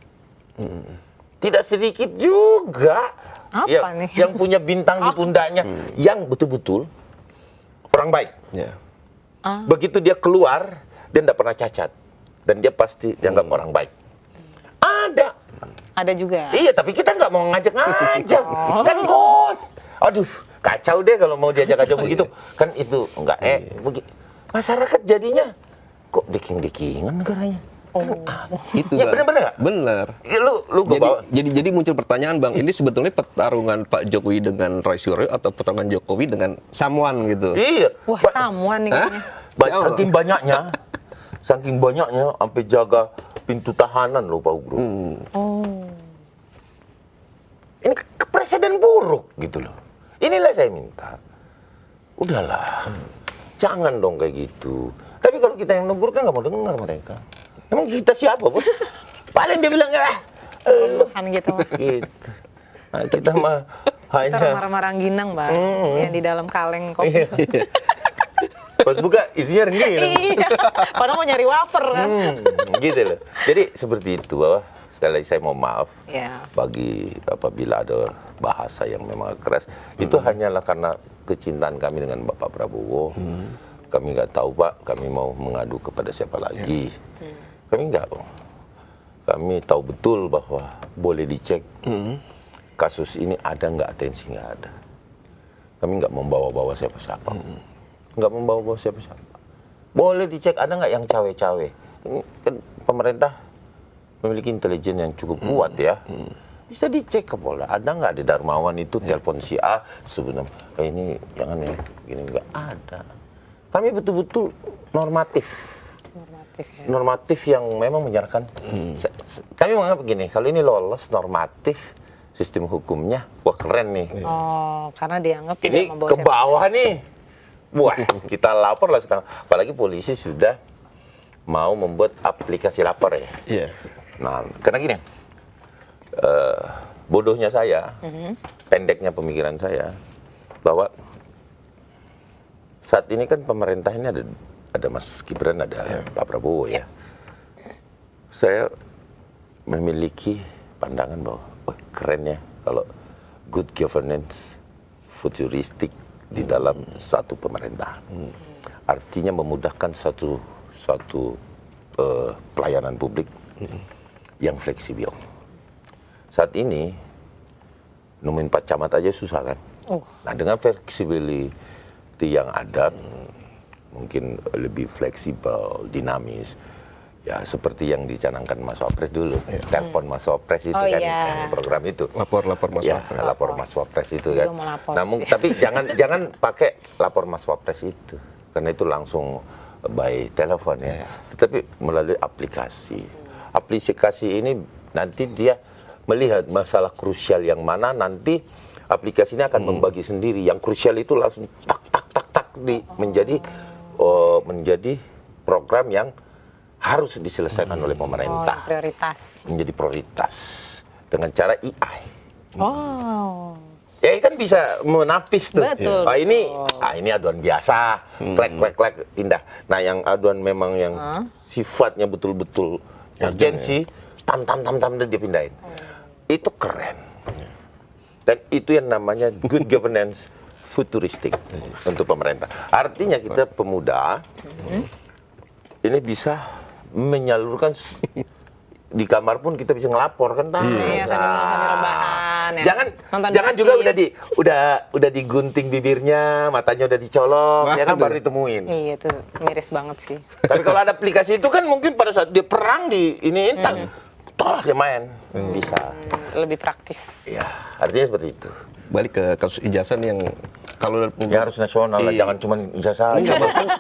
Tidak sedikit juga. Apa nih? Yang punya bintang di pundaknya yang betul-betul orang baik. Begitu dia keluar, dia tidak pernah cacat. Dan dia pasti dianggap orang baik. Ada juga. Iya, tapi kita nggak mau ngajak-ngajak. Kan kok. Aduh, kacau deh kalau mau diajak-ajak begitu. Kan itu nggak masyarakat jadinya kok deking-dekingan negaranya. Itu Ya Bang. bener-bener nggak? Bener. Ya, lu bawa. Jadi muncul pertanyaan, Bang, ini sebetulnya pertarungan Pak Jokowi dengan Roy Suryo atau pertarungan Jokowi dengan someone gitu? Iya. Wah, samuan nih kayaknya. Saking banyaknya sampai jaga pintu tahanan loh Pak Ugro. Ini presiden buruk gitu loh. Inilah saya minta. Udahlah. Jangan dong kayak gitu. Tapi kalau kita yang negur kan nggak mau dengar mereka. Emang kita siapa, Bos? Paling dia bilang ya, Kan gitu. gitu. Nah, kita mah Kita hanya marah-marah rangginang, Bang. Yang di dalam kaleng kopi. Iya. Pas buka isinya rengginang. Iya. Padahal mau nyari wafer kan. Gitu loh. Jadi seperti itu, bahwa sekali lagi saya mau maaf Iya. bagi apabila ada bahasa yang memang keras. Itu hanyalah karena kecintaan kami dengan Bapak Prabowo. Kami nggak tahu, Pak, kami mau mengadu kepada siapa lagi. Kami nggak. Kami tahu betul bahwa boleh dicek kasus ini ada nggak atensi, nggak ada. Kami nggak membawa-bawa siapa-siapa. Nggak membawa-bawa siapa-siapa. Boleh dicek ada nggak yang cawe-cawe. Kan pemerintah memiliki intelijen yang cukup kuat ya. Bisa dicek ke Polda. Ada nggak di Darmawan itu telepon si A sebenarnya ini jangan ya, gini nggak ada. Kami betul-betul normatif. Normatif yang memang menyerahkan. Kami menganggap begini, kalau ini lolos normatif sistem hukumnya, wah keren nih. Oh, karena dianggap Ini tidak membawa ke bawah nih. Wah, kita lapor lah setengah. Apalagi polisi sudah mau membuat aplikasi lapor ya. Iya. Nah, karena gini, bodohnya saya, pendeknya pemikiran saya, bahwa saat ini kan pemerintah ini ada Mas Gibran, ada Pak Prabowo ya. Saya memiliki pandangan bahwa wah, keren ya kalau good governance futuristik di dalam satu pemerintahan. Artinya memudahkan suatu pelayanan publik yang fleksibel. Saat ini nemuin Pak Camat aja susah kan. Nah dengan fleksibilitas yang ada, mungkin lebih fleksibel, dinamis. Ya seperti yang dicanangkan Mas Wapres dulu, telepon Mas Wapres itu kan program itu. Lapor Mas Ya, Wapres. lapor Mas Wapres itu kan. Belum melapor. Namun tapi jangan pakai lapor Mas Wapres itu, karena itu langsung by telepon ya. Tetapi melalui aplikasi. Aplikasi ini nanti dia melihat masalah krusial yang mana, nanti aplikasi ini akan membagi sendiri. Yang krusial itu langsung tak menjadi program yang harus diselesaikan oleh pemerintah. Prioritas. Menjadi prioritas dengan cara AI. Oh. Ya kan bisa menapis tuh. Betul, Ini aduan biasa, klek, indah. Nah yang aduan memang yang sifatnya betul-betul urgensi, tam dan dia pindahin. Itu keren. Dan itu yang namanya good governance futuristik untuk pemerintah. Artinya kita pemuda ini bisa menyalurkan di kamar pun kita bisa ngelapor kan. Iya, sambil rebahan ya. Jangan juga udah digunting bibirnya, matanya udah dicolok, ya kan baru ditemuin. Iya, itu miris banget sih. Tapi kalau ada aplikasi itu kan mungkin pada saat dia perang di ini toh dia main. Bisa. Lebih praktis. Iya, artinya seperti itu. Balik ke kasus ijazah nih yang kalau Ya harus nasional lah, jangan cuma ijazah aja.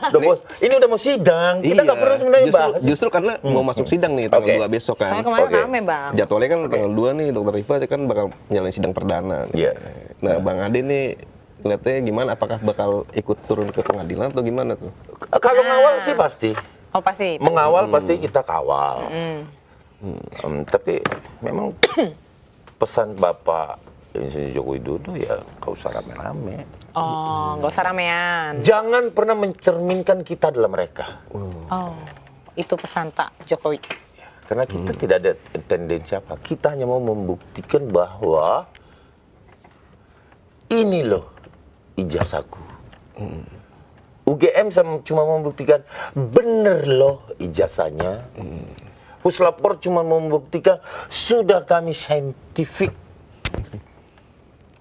Udah bos, ini udah mau sidang, kita nggak perlu sebenarnya bahas. Justru karena mau masuk sidang nih tanggal 2 besok kan. Soalnya kemarin rame, Bang. Jadwalnya kan tanggal 2 nih Dokter Rifa kan bakal nyalain sidang perdana. Iya. Nah, Bang Ade nih ngeliatnya gimana? Apakah bakal ikut turun ke pengadilan atau gimana tuh? Kalau ngawal sih pasti. Oh, pasti. Mengawal pasti kita kawal. Tapi memang pesan Bapak Insinyur Joko Widodo ya nggak usah rame-rame. Oh, nggak usah ramean. Jangan pernah mencerminkan kita adalah mereka. Oh, itu pesan Pak Jokowi. Karena kita tidak ada tendensi apa. Kita hanya mau membuktikan bahwa ini loh ijazahku. UGM cuma membuktikan bener loh ijazahnya. Puslapor cuma membuktikan sudah kami scientific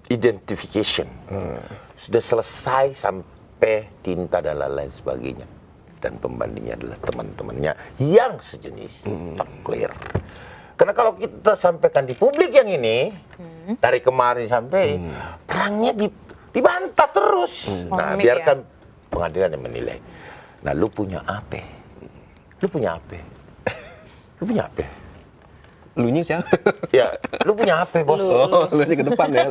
identification. Sudah selesai sampai tinta dan lain sebagainya. Dan pembandingnya adalah teman-temannya yang sejenis. Tak clear. Karena kalau kita sampaikan di publik yang ini, dari kemarin sampai, perangnya dibantah terus. Nah, biarkan pengadilan yang menilai. Nah, lu punya apa? Lu punya apa? Lu punya apa? Lunya siapa? Ya, lu punya apa, bos? Lu aja ke depan ya.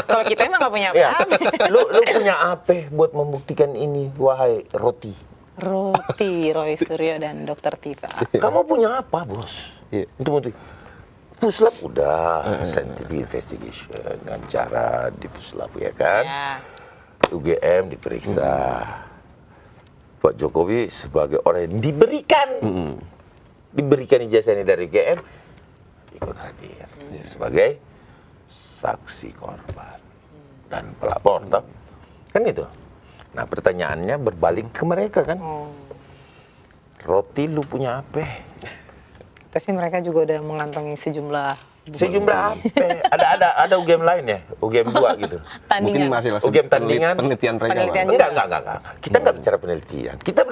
Kalau kita emang nggak punya Ya, apa-apa. lu punya apa buat membuktikan ini, wahai Roti? Roti, Roy Suryo dan Dokter Tifa. Kamu punya apa, bos? Iya. Untuk membuktikan. Puslap udah, scientific investigation, dengan cara di Puslap ya kan? Ya. UGM diperiksa. Pak Jokowi sebagai orang yang diberikan ijazah ini dari UGM, ikut hadir sebagai saksi korban dan pelapor, toh? Kan itu. Nah, pertanyaannya berbalik ke mereka kan. Roti, lu punya apa? Pasti mereka juga udah mengantongi sejumlah apa? Ada UGM lain ya? UGM 2 gitu. Mungkin tandingan. masih UGM tandingan. penelitian mereka. Penelitian Bang. Enggak. Kita nggak bicara penelitian. Kita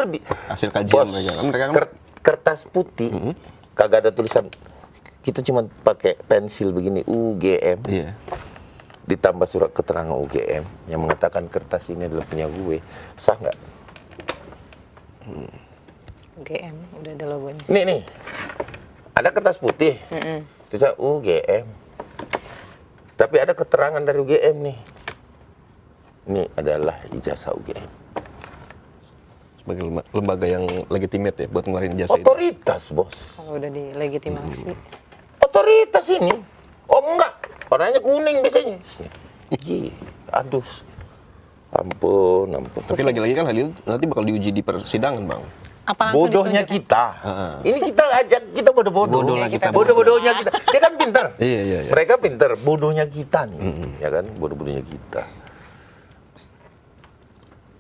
Hasil kajian mereka kan. Kertas putih, kagak ada tulisan. Kita cuma pakai pensil begini, UGM. Iya. Ditambah surat keterangan UGM yang mengatakan kertas ini adalah punya gue. Sah nggak? UGM, udah ada logonya. Nih. Ada kertas putih. Tulisan UGM. Tapi ada keterangan dari UGM nih. Ini adalah ijazah UGM. Sebagai lembaga yang legitimate ya buat ngeluarin jasa itu. Otoritas, bos. Kalau udah dilegitimasi. Otoritas ini. Oh enggak, warnanya kuning biasanya. Aduh. Ampun. Tapi lagi-lagi kan hal itu nanti bakal diuji di persidangan, Bang. Apa langsung Bodohnya ditunjuk? kita. Ini kita ajak, kita bodoh-bodoh. Bodoh lah kita. Bodoh-bodohnya kita. Dia kan pintar. Iya. Mereka pintar, bodohnya kita nih. Ya kan, bodoh-bodohnya kita.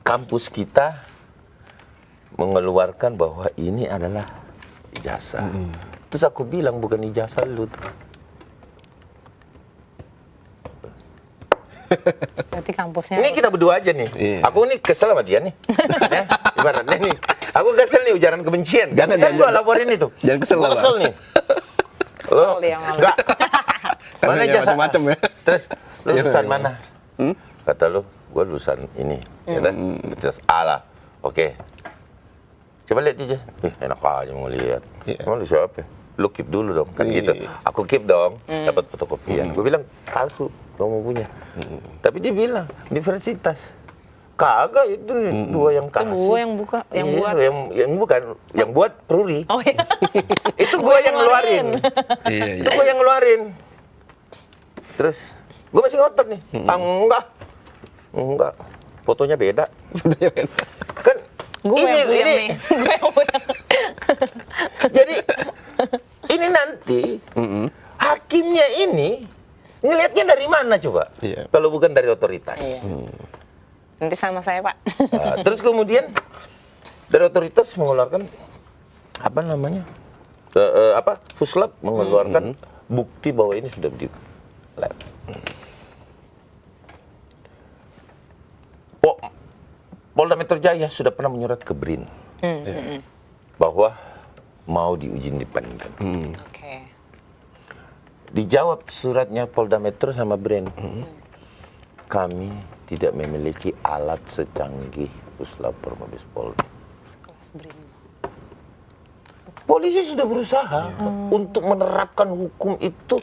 Kampus kita mengeluarkan bahwa ini adalah ijazah. Terus aku bilang bukan ijazah lu tuh. Berarti kampusnya Ini kita berdua aja nih. Iya. Aku nih kesel sama dia nih. Ya, ibaratnya nih. Aku kesel nih ujaran kebencian. Jangan, Kan gua laporin itu. Jangan kesel Gua lah, kesel Bang. nih. Kesel dia malah. Enggak. Mana Karena ijazah? macam-macam ya. Terus lu Iya, lulusan iya. mana? Kata lu, gua lulusan ini. Ya kan? Terus A lah. Oke. Coba lihat ijazah. Enak aja mau lihat. Iya. Emang lu siapa? Lu keep dulu dong, kan Iya. gitu. Aku keep dong, dapat fotokopian. Gue bilang palsu, kamu punya. Tapi dia bilang universitas. Kagak, itu dua yang Itu kasih. gue yang buka, yang Iya, buat. yang bukan, yang buat Ruri. Oh iya. Itu gue yang ngeluarin. Iya, Itu gue yang ngeluarin. Terus gue masih ngotot nih. Enggak. Fotonya beda. Kan Gue yang puyeng nih. Gue yang puyeng. jadi ini nanti hakimnya ini ngelihatnya dari mana coba? Iya. Kalau bukan dari otoritas. Iya. Nanti sama saya, Pak. Nah, terus kemudian dari otoritas mengeluarkan apa namanya? Puslap mengeluarkan bukti bahwa ini sudah di lab. Polda Metro Jaya sudah pernah menyurat ke BRIN bahwa mau diuji independen. Oke. Dijawab suratnya Polda Metro sama BRIN, kami tidak memiliki alat secanggih Puslapor Mabes Polri. Sekelas BRIN. Polisi sudah berusaha untuk menerapkan hukum itu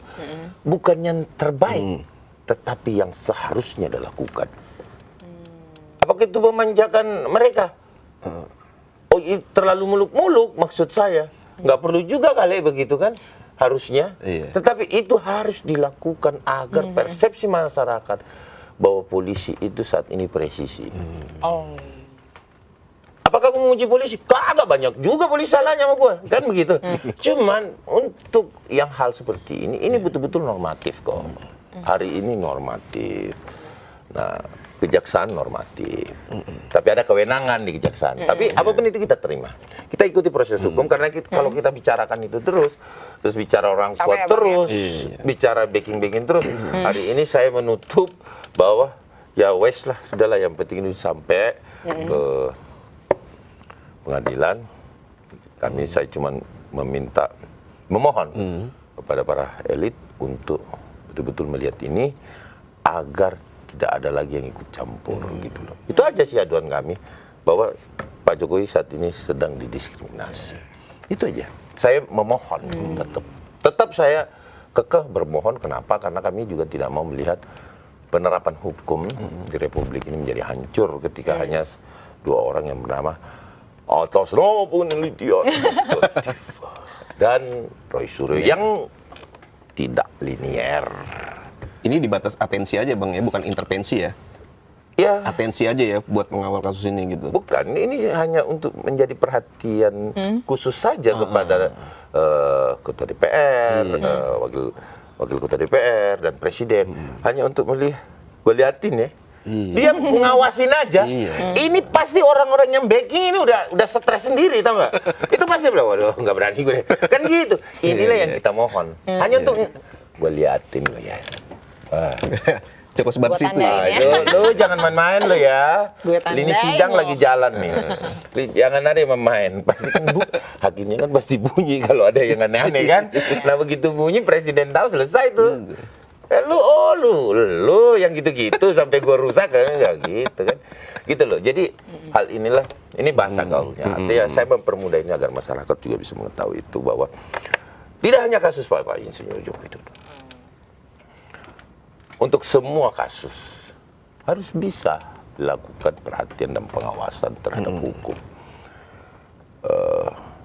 bukan yang terbaik, tetapi yang seharusnya dilakukan. Apakah itu memanjakan mereka? Oh, terlalu muluk-muluk maksud saya. Nggak perlu juga kali begitu kan? Harusnya. Iya. Tetapi itu harus dilakukan agar persepsi masyarakat bahwa polisi itu saat ini presisi. Oh. Apakah aku memuji polisi? Kagak, banyak juga polisi salahnya sama gue, kan begitu. Cuman untuk yang hal seperti ini betul-betul normatif kok. Hari ini normatif. Nah, kejaksaan normatif. Tapi ada kewenangan di kejaksaan. Tapi apapun itu kita terima. Kita ikuti proses hukum karena kalau kita bicarakan itu terus bicara orang Capek kuat ya, Bang, terus, ya? bicara backing terus. Hari ini saya menutup bahwa ya wes lah, sudahlah, yang penting ini sampai ke pengadilan. Saya cuma memohon kepada para elit untuk betul-betul melihat ini agar tidak ada lagi yang ikut campur gitu loh. Itu aja sih aduan kami, bahwa Pak Jokowi saat ini sedang didiskriminasi. Itu aja. Saya memohon tetap saya kekeh bermohon. Kenapa? Karena kami juga tidak mau melihat penerapan hukum di Republik ini menjadi hancur ketika hanya dua orang yang bernama atas nama penelitian dan Roy Suryo yang tidak linier. Ini di batas atensi aja Bang ya, bukan intervensi ya? Ya, Atensi aja ya buat mengawal kasus ini gitu. bukan. Ini hanya untuk menjadi perhatian khusus saja kepada ketua DPR, wakil ketua DPR dan presiden. Hanya untuk melihat, gue liatin ya. Dia mengawasin aja. Ini pasti orang-orang yang backing ini udah stres sendiri, tau nggak? Itu pasti bilang, waduh nggak berani gue. Kan gitu. Inilah yang kita mohon. Hanya untuk gue liatin lo ya. Cukup sebatas Gua itu ya. tandain. Lu jangan main-main lo ya. Gue tandain Lini sidang lo. lagi jalan nih. Jangan ada yang main. Pasti kan hakimnya kan pasti bunyi kalau ada yang aneh-aneh kan. Nah begitu bunyi presiden tahu selesai tuh. Lu yang gitu-gitu sampai gua rusak kan ya gitu kan. Gitu loh. Jadi hal inilah, ini bahasa gaulnya. Artinya saya mempermudah ini agar masyarakat juga bisa mengetahui itu bahwa tidak hanya kasus Pak Insinyur Joko Widodo. Untuk semua kasus harus bisa dilakukan perhatian dan pengawasan terhadap hukum.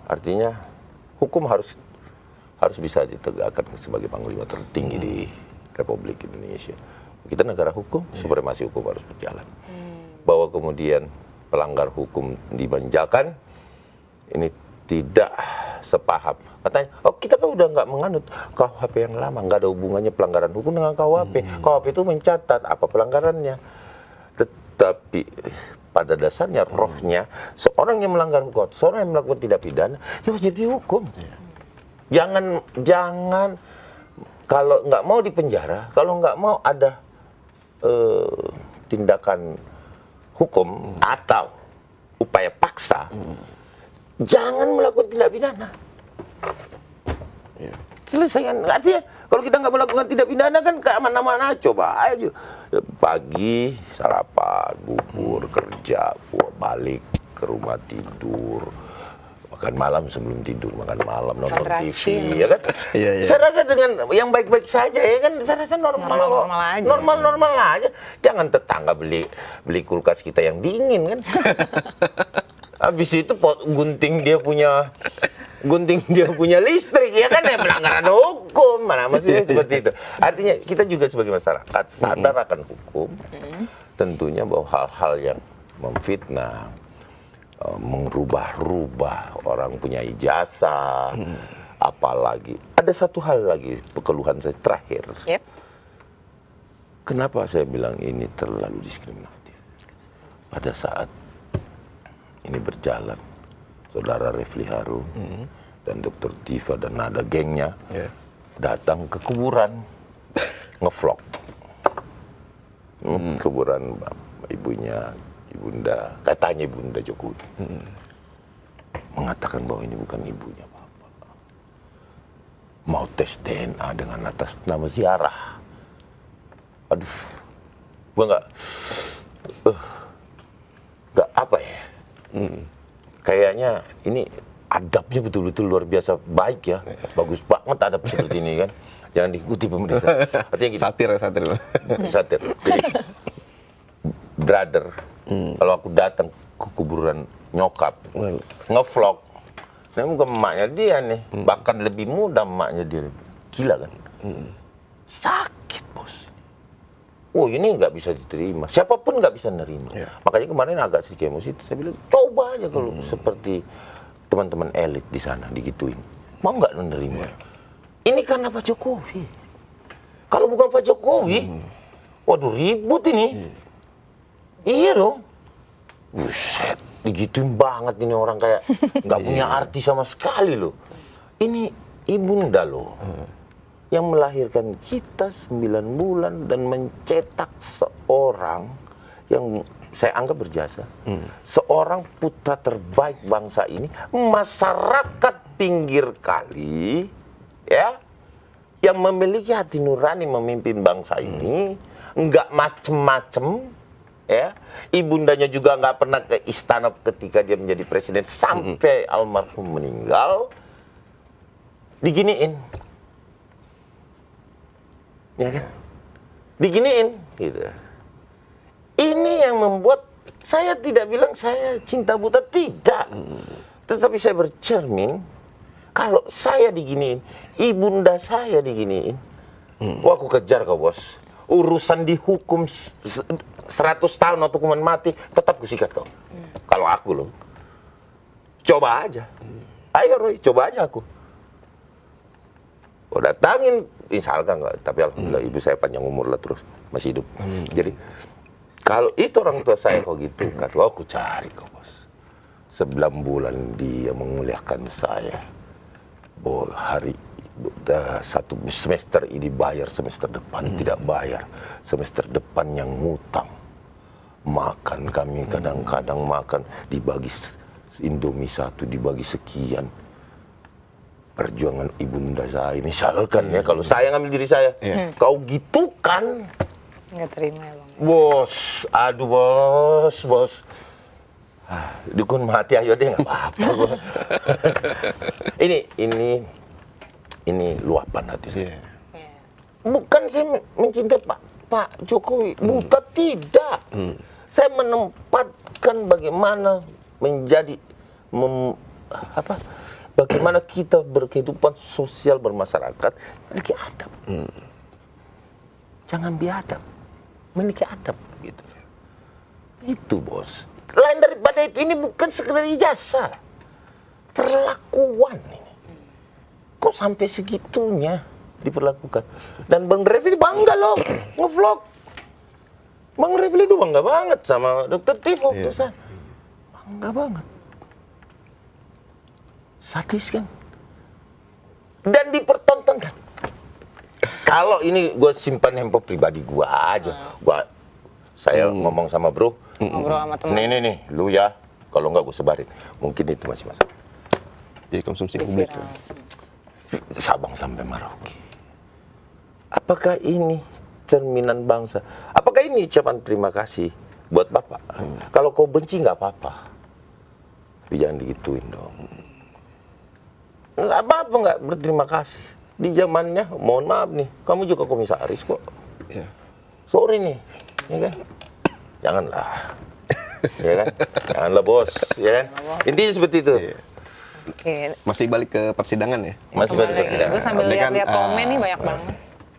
Artinya hukum harus bisa ditegakkan sebagai panglima tertinggi di Republik Indonesia. Kita negara hukum, supremasi hukum harus berjalan. Bahwa kemudian pelanggar hukum dimanjakan, ini tidak sepaham. Katanya, oh kita kan udah nggak menganut KUHP yang lama, nggak ada hubungannya pelanggaran hukum dengan KUHP. KUHP itu mencatat apa pelanggarannya. Tetapi pada dasarnya rohnya, seorang yang melanggar hukum, seorang yang melakukan tindak pidana, ya wajib dihukum. Jangan kalau nggak mau dipenjara, kalau nggak mau ada tindakan hukum atau upaya paksa, jangan melakukan tindak pidana. Selesaikan. Artinya kalau kita nggak melakukan tindak pidana kan keaman-aman aja. Coba aja pagi sarapan, bubur, kerja, balik ke rumah tidur, Makan malam sebelum tidur, makan malam, nonton TV, rajin. ya kan? Iya, iya. Saya rasa dengan yang baik-baik saja, ya kan? Saya rasa Normal-normal aja. Normal-normal aja. Jangan tetangga beli kulkas kita yang dingin, kan? Habis itu gunting dia punya listrik, ya kan? Ya pelanggaran hukum, mana masih seperti itu. Artinya kita juga sebagai masyarakat sadar akan hukum, tentunya bahwa hal-hal yang memfitnah, merubah-rubah orang punya ijazah, apalagi ada satu hal lagi keluhan saya terakhir. Yep. Kenapa saya bilang ini terlalu diskriminatif? Pada saat ini berjalan, saudara Refli Harun dan Dr. Tifa dan ada gengnya datang ke kuburan ngevlog, kuburan ibunya. Katanya Ibunda Jokowi mengatakan bahwa ini bukan ibunya Bapak. Mau tes DNA dengan atas nama ziarah. Aduh, gua nggak apa ya. Kayaknya ini adabnya betul-betul luar biasa baik ya. Bagus banget adab seperti ini kan. Jangan diikuti pemerintah. Artinya gitu. Satir. Jadi, brother, kalau aku datang ke kuburan nyokap, ngevlog, ini bukan emaknya dia nih, bahkan lebih muda emaknya dia, gila kan? Sakit bos. Oh ini nggak bisa diterima, siapapun nggak bisa nerima. Makanya kemarin agak sedikit emosi, saya bilang coba aja kalau seperti teman-teman elit di sana digituin, mau nggak menerima? Ini karena Pak Jokowi. Kalau bukan Pak Jokowi, waduh ribut ini. Iya dong. Buset, digituin banget ini orang kayak nggak punya arti sama sekali loh. Ini ibunda loh. Yang melahirkan kita 9 bulan dan mencetak seorang yang saya anggap berjasa. Seorang putra terbaik bangsa ini, masyarakat pinggir kali, ya, yang memiliki hati nurani memimpin bangsa ini, nggak macem-macem, ya, ibundanya juga nggak pernah ke istana ketika dia menjadi presiden sampai almarhum meninggal, diginiin, ya kan? Diginiin, gitu. Ini yang membuat saya tidak bilang saya cinta buta, tidak. Tetapi saya bercermin, kalau saya diginiin, ibunda saya diginiin, wah aku kejar kau bos. Urusan dihukum 100 tahun atau hukuman mati, tetap kusikat kau. Kalau aku loh. Coba aja. Ayo Roy, coba aja aku. Oh datangin, misalkan enggak. Tapi alhamdulillah ibu saya panjang umur lah terus. Masih hidup. Jadi, kalau itu orang tua saya kok gitu kan, wah aku cari kau bos. 9 bulan dia menguliahkan saya. Oh hari satu semester ini bayar, semester depan tidak bayar, semester depan yang ngutang. Makan kami kadang-kadang makan dibagi Indomie 1 dibagi sekian. Perjuangan ibunda saya misalkan ya, kalau saya ngambil diri saya, kau gitu kan? Nggak terima ya bang. Bos, aduh bos. Dukun mati ayo deh nggak apa-apa gua. Ini luapan hati saya. Bukan saya mencintai Pak Jokowi, bukan, tidak. Saya menempatkan bagaimana menjadi bagaimana kita berkehidupan sosial bermasyarakat memiliki adab. Jangan biadab, memiliki adab gitu. Itu bos. Lain daripada itu, ini bukan sekedar ijazah, perlakuan ini. Kok sampai segitunya diperlakukan? Dan Bang Refli bangga loh ngevlog. Bang Refli itu bangga banget sama Dr. Tifa waktu saya. Bangga banget. Sadis kan? Dan dipertontonkan. Kalau ini gue simpan handphone pribadi gue aja. Saya ngomong sama bro. Ngobrol sama teman. Nih, lu ya. Kalau enggak gue sebarin. Mungkin itu masih masalah. Jadi konsumsi publik. Sabang sampai Merauke. Apakah ini cerminan bangsa? Apakah ini ucapan terima kasih buat Bapak? Kalau kau benci nggak apa-apa, tapi jangan digituin dong. nggak apa-apa nggak berterima kasih. Di zamannya, mohon maaf nih, kamu juga komisaris kok. Iya. Sorry nih, ya kan? Janganlah. Ya kan? Janganlah bos, ya kan? Intinya seperti itu. Iya. Oke. Masih balik ke persidangan ya. Masih pada Kembali. persidangan. Gue sambil Ini kan, lihat-lihat komen nih banyak banget.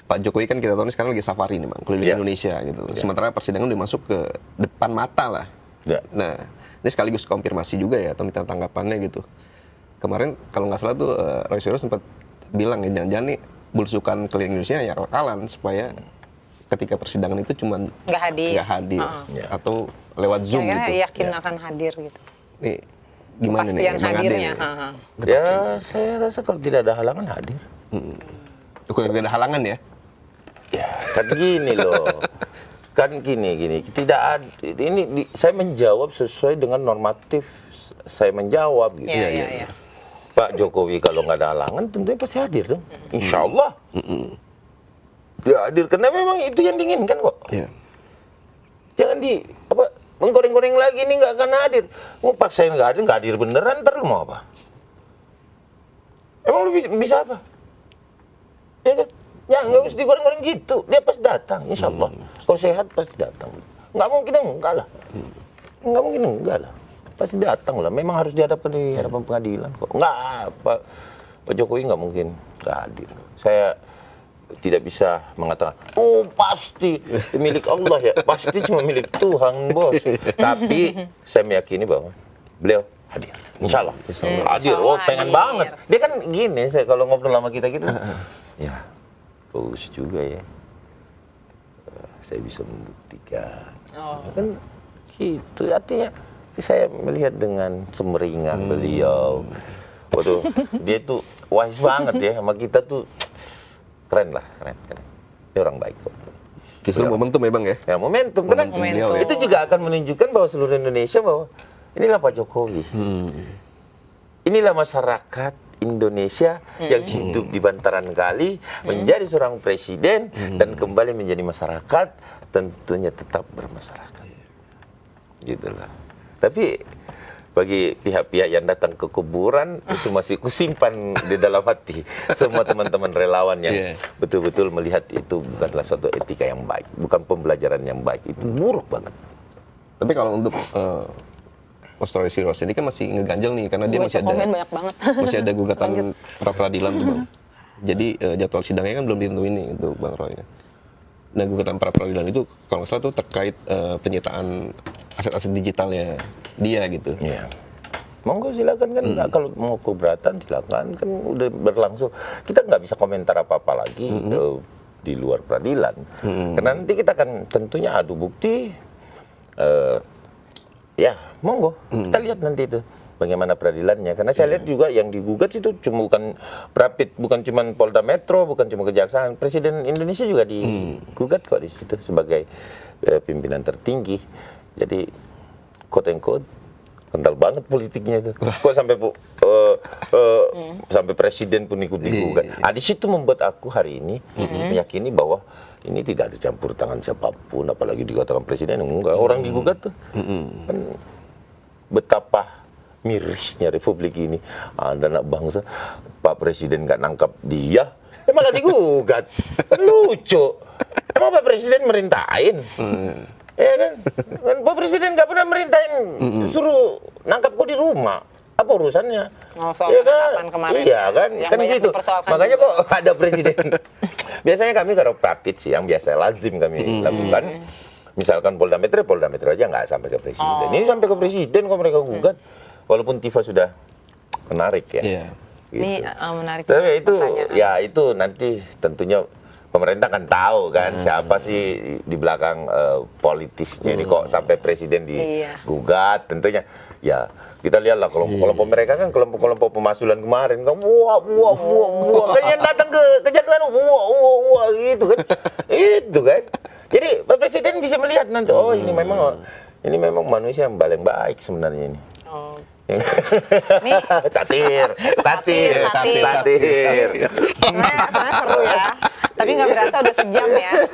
Pak Jokowi kan kita tahu nih sekarang lagi safari nih bang, keliling Iya. Indonesia gitu. Sementara persidangan udah masuk ke depan mata lah. Ya. Nah, ini sekaligus konfirmasi juga ya, atau minta tanggapannya gitu. Kemarin kalau nggak salah tuh Roy Suryo sempat bilang ya, jangan-jangan nih belusukan keliling Indonesia ya akalan supaya ketika persidangan itu cuma Nggak hadir. Ya. atau lewat Zoom Kira-kira gitu. yakin akan hadir gitu. Nih, gimana nih? Kepastian Bang Ade hadirnya. nih? Ha-ha. Ya, saya rasa kalau tidak ada halangan hadir. Kalau tidak ada halangan ya? Ya, kan gini loh. Kan gini. Tidak ada, saya menjawab sesuai dengan normatif saya menjawab gitu. Iya. Pak Jokowi kalau nggak ada halangan tentunya pasti hadir dong. Insya Allah. Dia hadir karena memang itu yang diinginkan kok. Iya. Jangan menggoreng-goreng lagi ini nggak akan hadir. Mau paksain nggak hadir beneran, ntar lu mau apa? Emang lu bisa apa? Ya kan? Ya nggak usah digoreng-goreng gitu. Dia pasti datang, insya Allah. Kalau sehat pasti datang. Nggak mungkin enggak lah. Nggak mungkin enggak lah. Pasti datang lah. Memang harus dihadapkan di hadapan pengadilan kok. Nggak, Pak Jokowi nggak mungkin nggak hadir. Saya tidak bisa mengatakan, oh pasti milik Allah ya, pasti cuma milik Tuhan bos. Tapi saya meyakini bahwa beliau hadir, insya Allah. Hadir, oh pengen hadir. banget. Dia kan gini, saya kalau ngobrol sama kita gitu, ya bagus juga ya. Saya bisa membuktikan. Kan gitu, artinya saya melihat dengan semeringan beliau. Waduh, dia tuh wise banget ya sama kita tuh. Keren. Dia orang baik kok. Justru momentum ya bang ya? Ya momentum, karena beliau ya. itu juga akan menunjukkan bahwa seluruh Indonesia bahwa inilah Pak Jokowi. Inilah masyarakat Indonesia yang hidup di bantaran kali, menjadi seorang presiden dan kembali menjadi masyarakat, tentunya tetap bermasyarakat. Gitulah. Tapi bagi pihak-pihak yang datang ke kuburan itu masih kusimpan di dalam hati semua teman-teman relawan yang betul-betul melihat itu bukanlah suatu etika yang baik, bukan pembelajaran yang baik, itu buruk banget. Tapi kalau untuk Mas Roy Suryo ini kan masih ngeganjel nih karena dia Gua komen banyak banget. masih ada gugatan pra peradilan tuh bang. Jadi jadwal sidangnya kan belum ditentuin nih itu bang Roy. Nah gugatan pra peradilan itu kalau nggak salah tuh terkait penyitaan aset-aset digitalnya dia gitu. Iya. Monggo silakan kan, kalau mau keberatan silakan, kan udah berlangsung. Kita nggak bisa komentar apa-apa lagi di luar peradilan. Karena nanti kita akan tentunya adu bukti. Ya, monggo. Kita lihat nanti itu bagaimana peradilannya. Karena saya lihat juga yang digugat itu cuma bukan cuma Polda Metro, bukan cuma Kejaksaan. Presiden Indonesia juga digugat kok di situ sebagai pimpinan tertinggi. Jadi quote and quote kental banget politiknya itu. Kok sampai sampai presiden pun ikut digugat. Di situ membuat aku hari ini meyakini bahwa ini tidak ada campur tangan siapapun, apalagi dikatakan presiden. Enggak, orang digugat tuh. Kan betapa mirisnya Republik ini. Ada anak bangsa, Pak Presiden nggak nangkap dia, malah digugat. Kan lucu. Emang Pak Presiden merintahin? Ya kan? Pak Presiden nggak pernah merintahin, suruh nangkap kok di rumah. Apa urusannya? Soal Iya penangkapan kemarin. Iya kan? Yang Kan banyak gitu. dipersoalkan Makanya juga. kok ada presiden. Biasanya kami kalau rapid sih, yang biasa lazim kami lakukan. Misalkan Polda Metro aja nggak sampai ke presiden. Ini sampai ke presiden kok mereka gugat. Walaupun Tifa sudah menarik ya. Iya. Gitu. Ini menarik. Tapi itu pertanyaan. ya itu nanti tentunya pemerintah kan tahu kan siapa sih di belakang politisnya ini kok sampai presiden digugat. Tentunya ya kita lihatlah kelompok mereka kan kelompok pemasulan kemarin kan wah kan yang datang ke kejaksaan wah gitu kan. Itu kan. Jadi Pak Presiden bisa melihat nanti ini memang manusia yang paling baik sebenarnya ini. Nih, satir. Sebenarnya seru ya. Tapi nggak berasa udah sejam ya.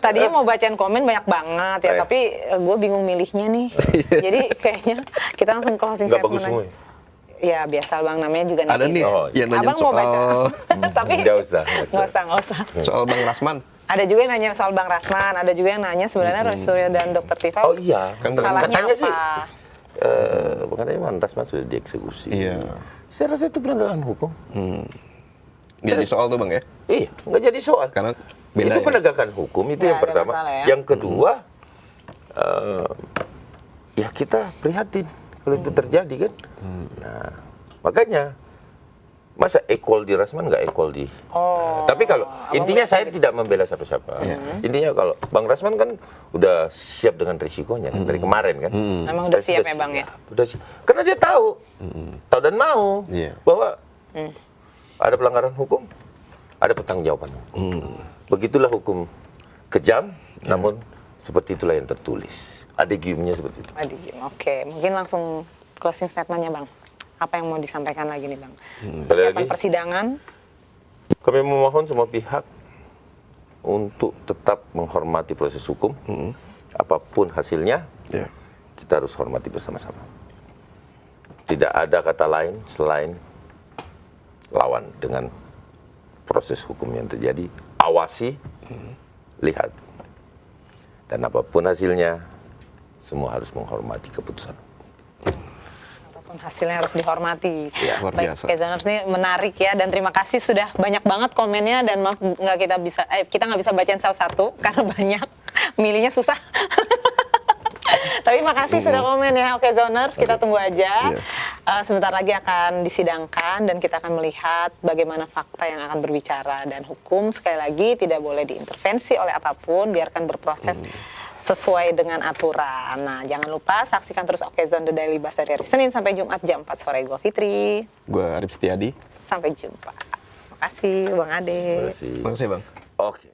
Tadinya mau bacain komen banyak banget ya, tapi gue bingung milihnya nih. Jadi kayaknya kita langsung closing Nggak statement bagus semua aja. ya? Ya biasa Bang, namanya juga Ada nih netizen. Oh, yang nanya Abang mau baca? Tapi Nggak usah. nggak usah. soal Bang Rasman. Ada juga yang nanya soal Bang Rasman, ada juga yang nanya sebenarnya Roy Suryo dan Dr. Tifa. Oh iya, Kan salahnya katanya apa? sih, katanya Bang Rasman sudah dieksekusi. Iya. Saya rasa itu penegakan hukum. Jadi soal tuh Bang ya. Iya, nggak jadi soal. Karena beda Itu ya. penegakan hukum, itu Nggak yang ada pertama. masalah ya. Yang kedua, ya kita prihatin kalau itu terjadi kan. Nah, makanya masa equal di Rasman nggak equal di. Oh. Tapi kalau Abang intinya melihat saya tidak membela siapa-siapa. Intinya kalau Bang Rasman kan udah siap dengan risikonya kan, dari kemarin kan. Emang udah siap ya Bang ya? Udah siap. Karena dia tahu, tahu dan mau Iya. bahwa ada pelanggaran hukum, ada pertanggungjawaban. Begitulah hukum kejam, namun seperti itulah yang tertulis. Adigiumnya seperti itu. Oke, mungkin langsung closing statementnya Bang. Apa yang mau disampaikan lagi nih Bang? Ada Persiapan lagi? persidangan. Kami memohon semua pihak untuk tetap menghormati proses hukum, apapun hasilnya, Iya. kita harus hormati bersama-sama. Tidak ada kata lain selain lawan dengan proses hukum yang terjadi, awasi, lihat. Dan apapun hasilnya, semua harus menghormati keputusan. Apapun hasilnya harus dihormati. Ya, luar Baik, biasa. Zoners ini menarik ya, dan terima kasih sudah banyak banget komennya, dan maaf nggak kita nggak bisa bacain satu-satu karena banyak, milihnya susah. Tapi makasih sudah komen ya. Oke Zoners, kita tunggu aja. Iya. Sebentar lagi akan disidangkan dan kita akan melihat bagaimana fakta yang akan berbicara, dan hukum sekali lagi tidak boleh diintervensi oleh apapun, biarkan berproses sesuai dengan aturan. Nah, jangan lupa saksikan terus Oke Zone The Daily Buzz dari hari Senin sampai Jumat jam 4 sore. Gue Fitri. Gue Arif Setiadi. Sampai jumpa. Makasih Bang Ade. Terima kasih. Makasih Bang. Oke.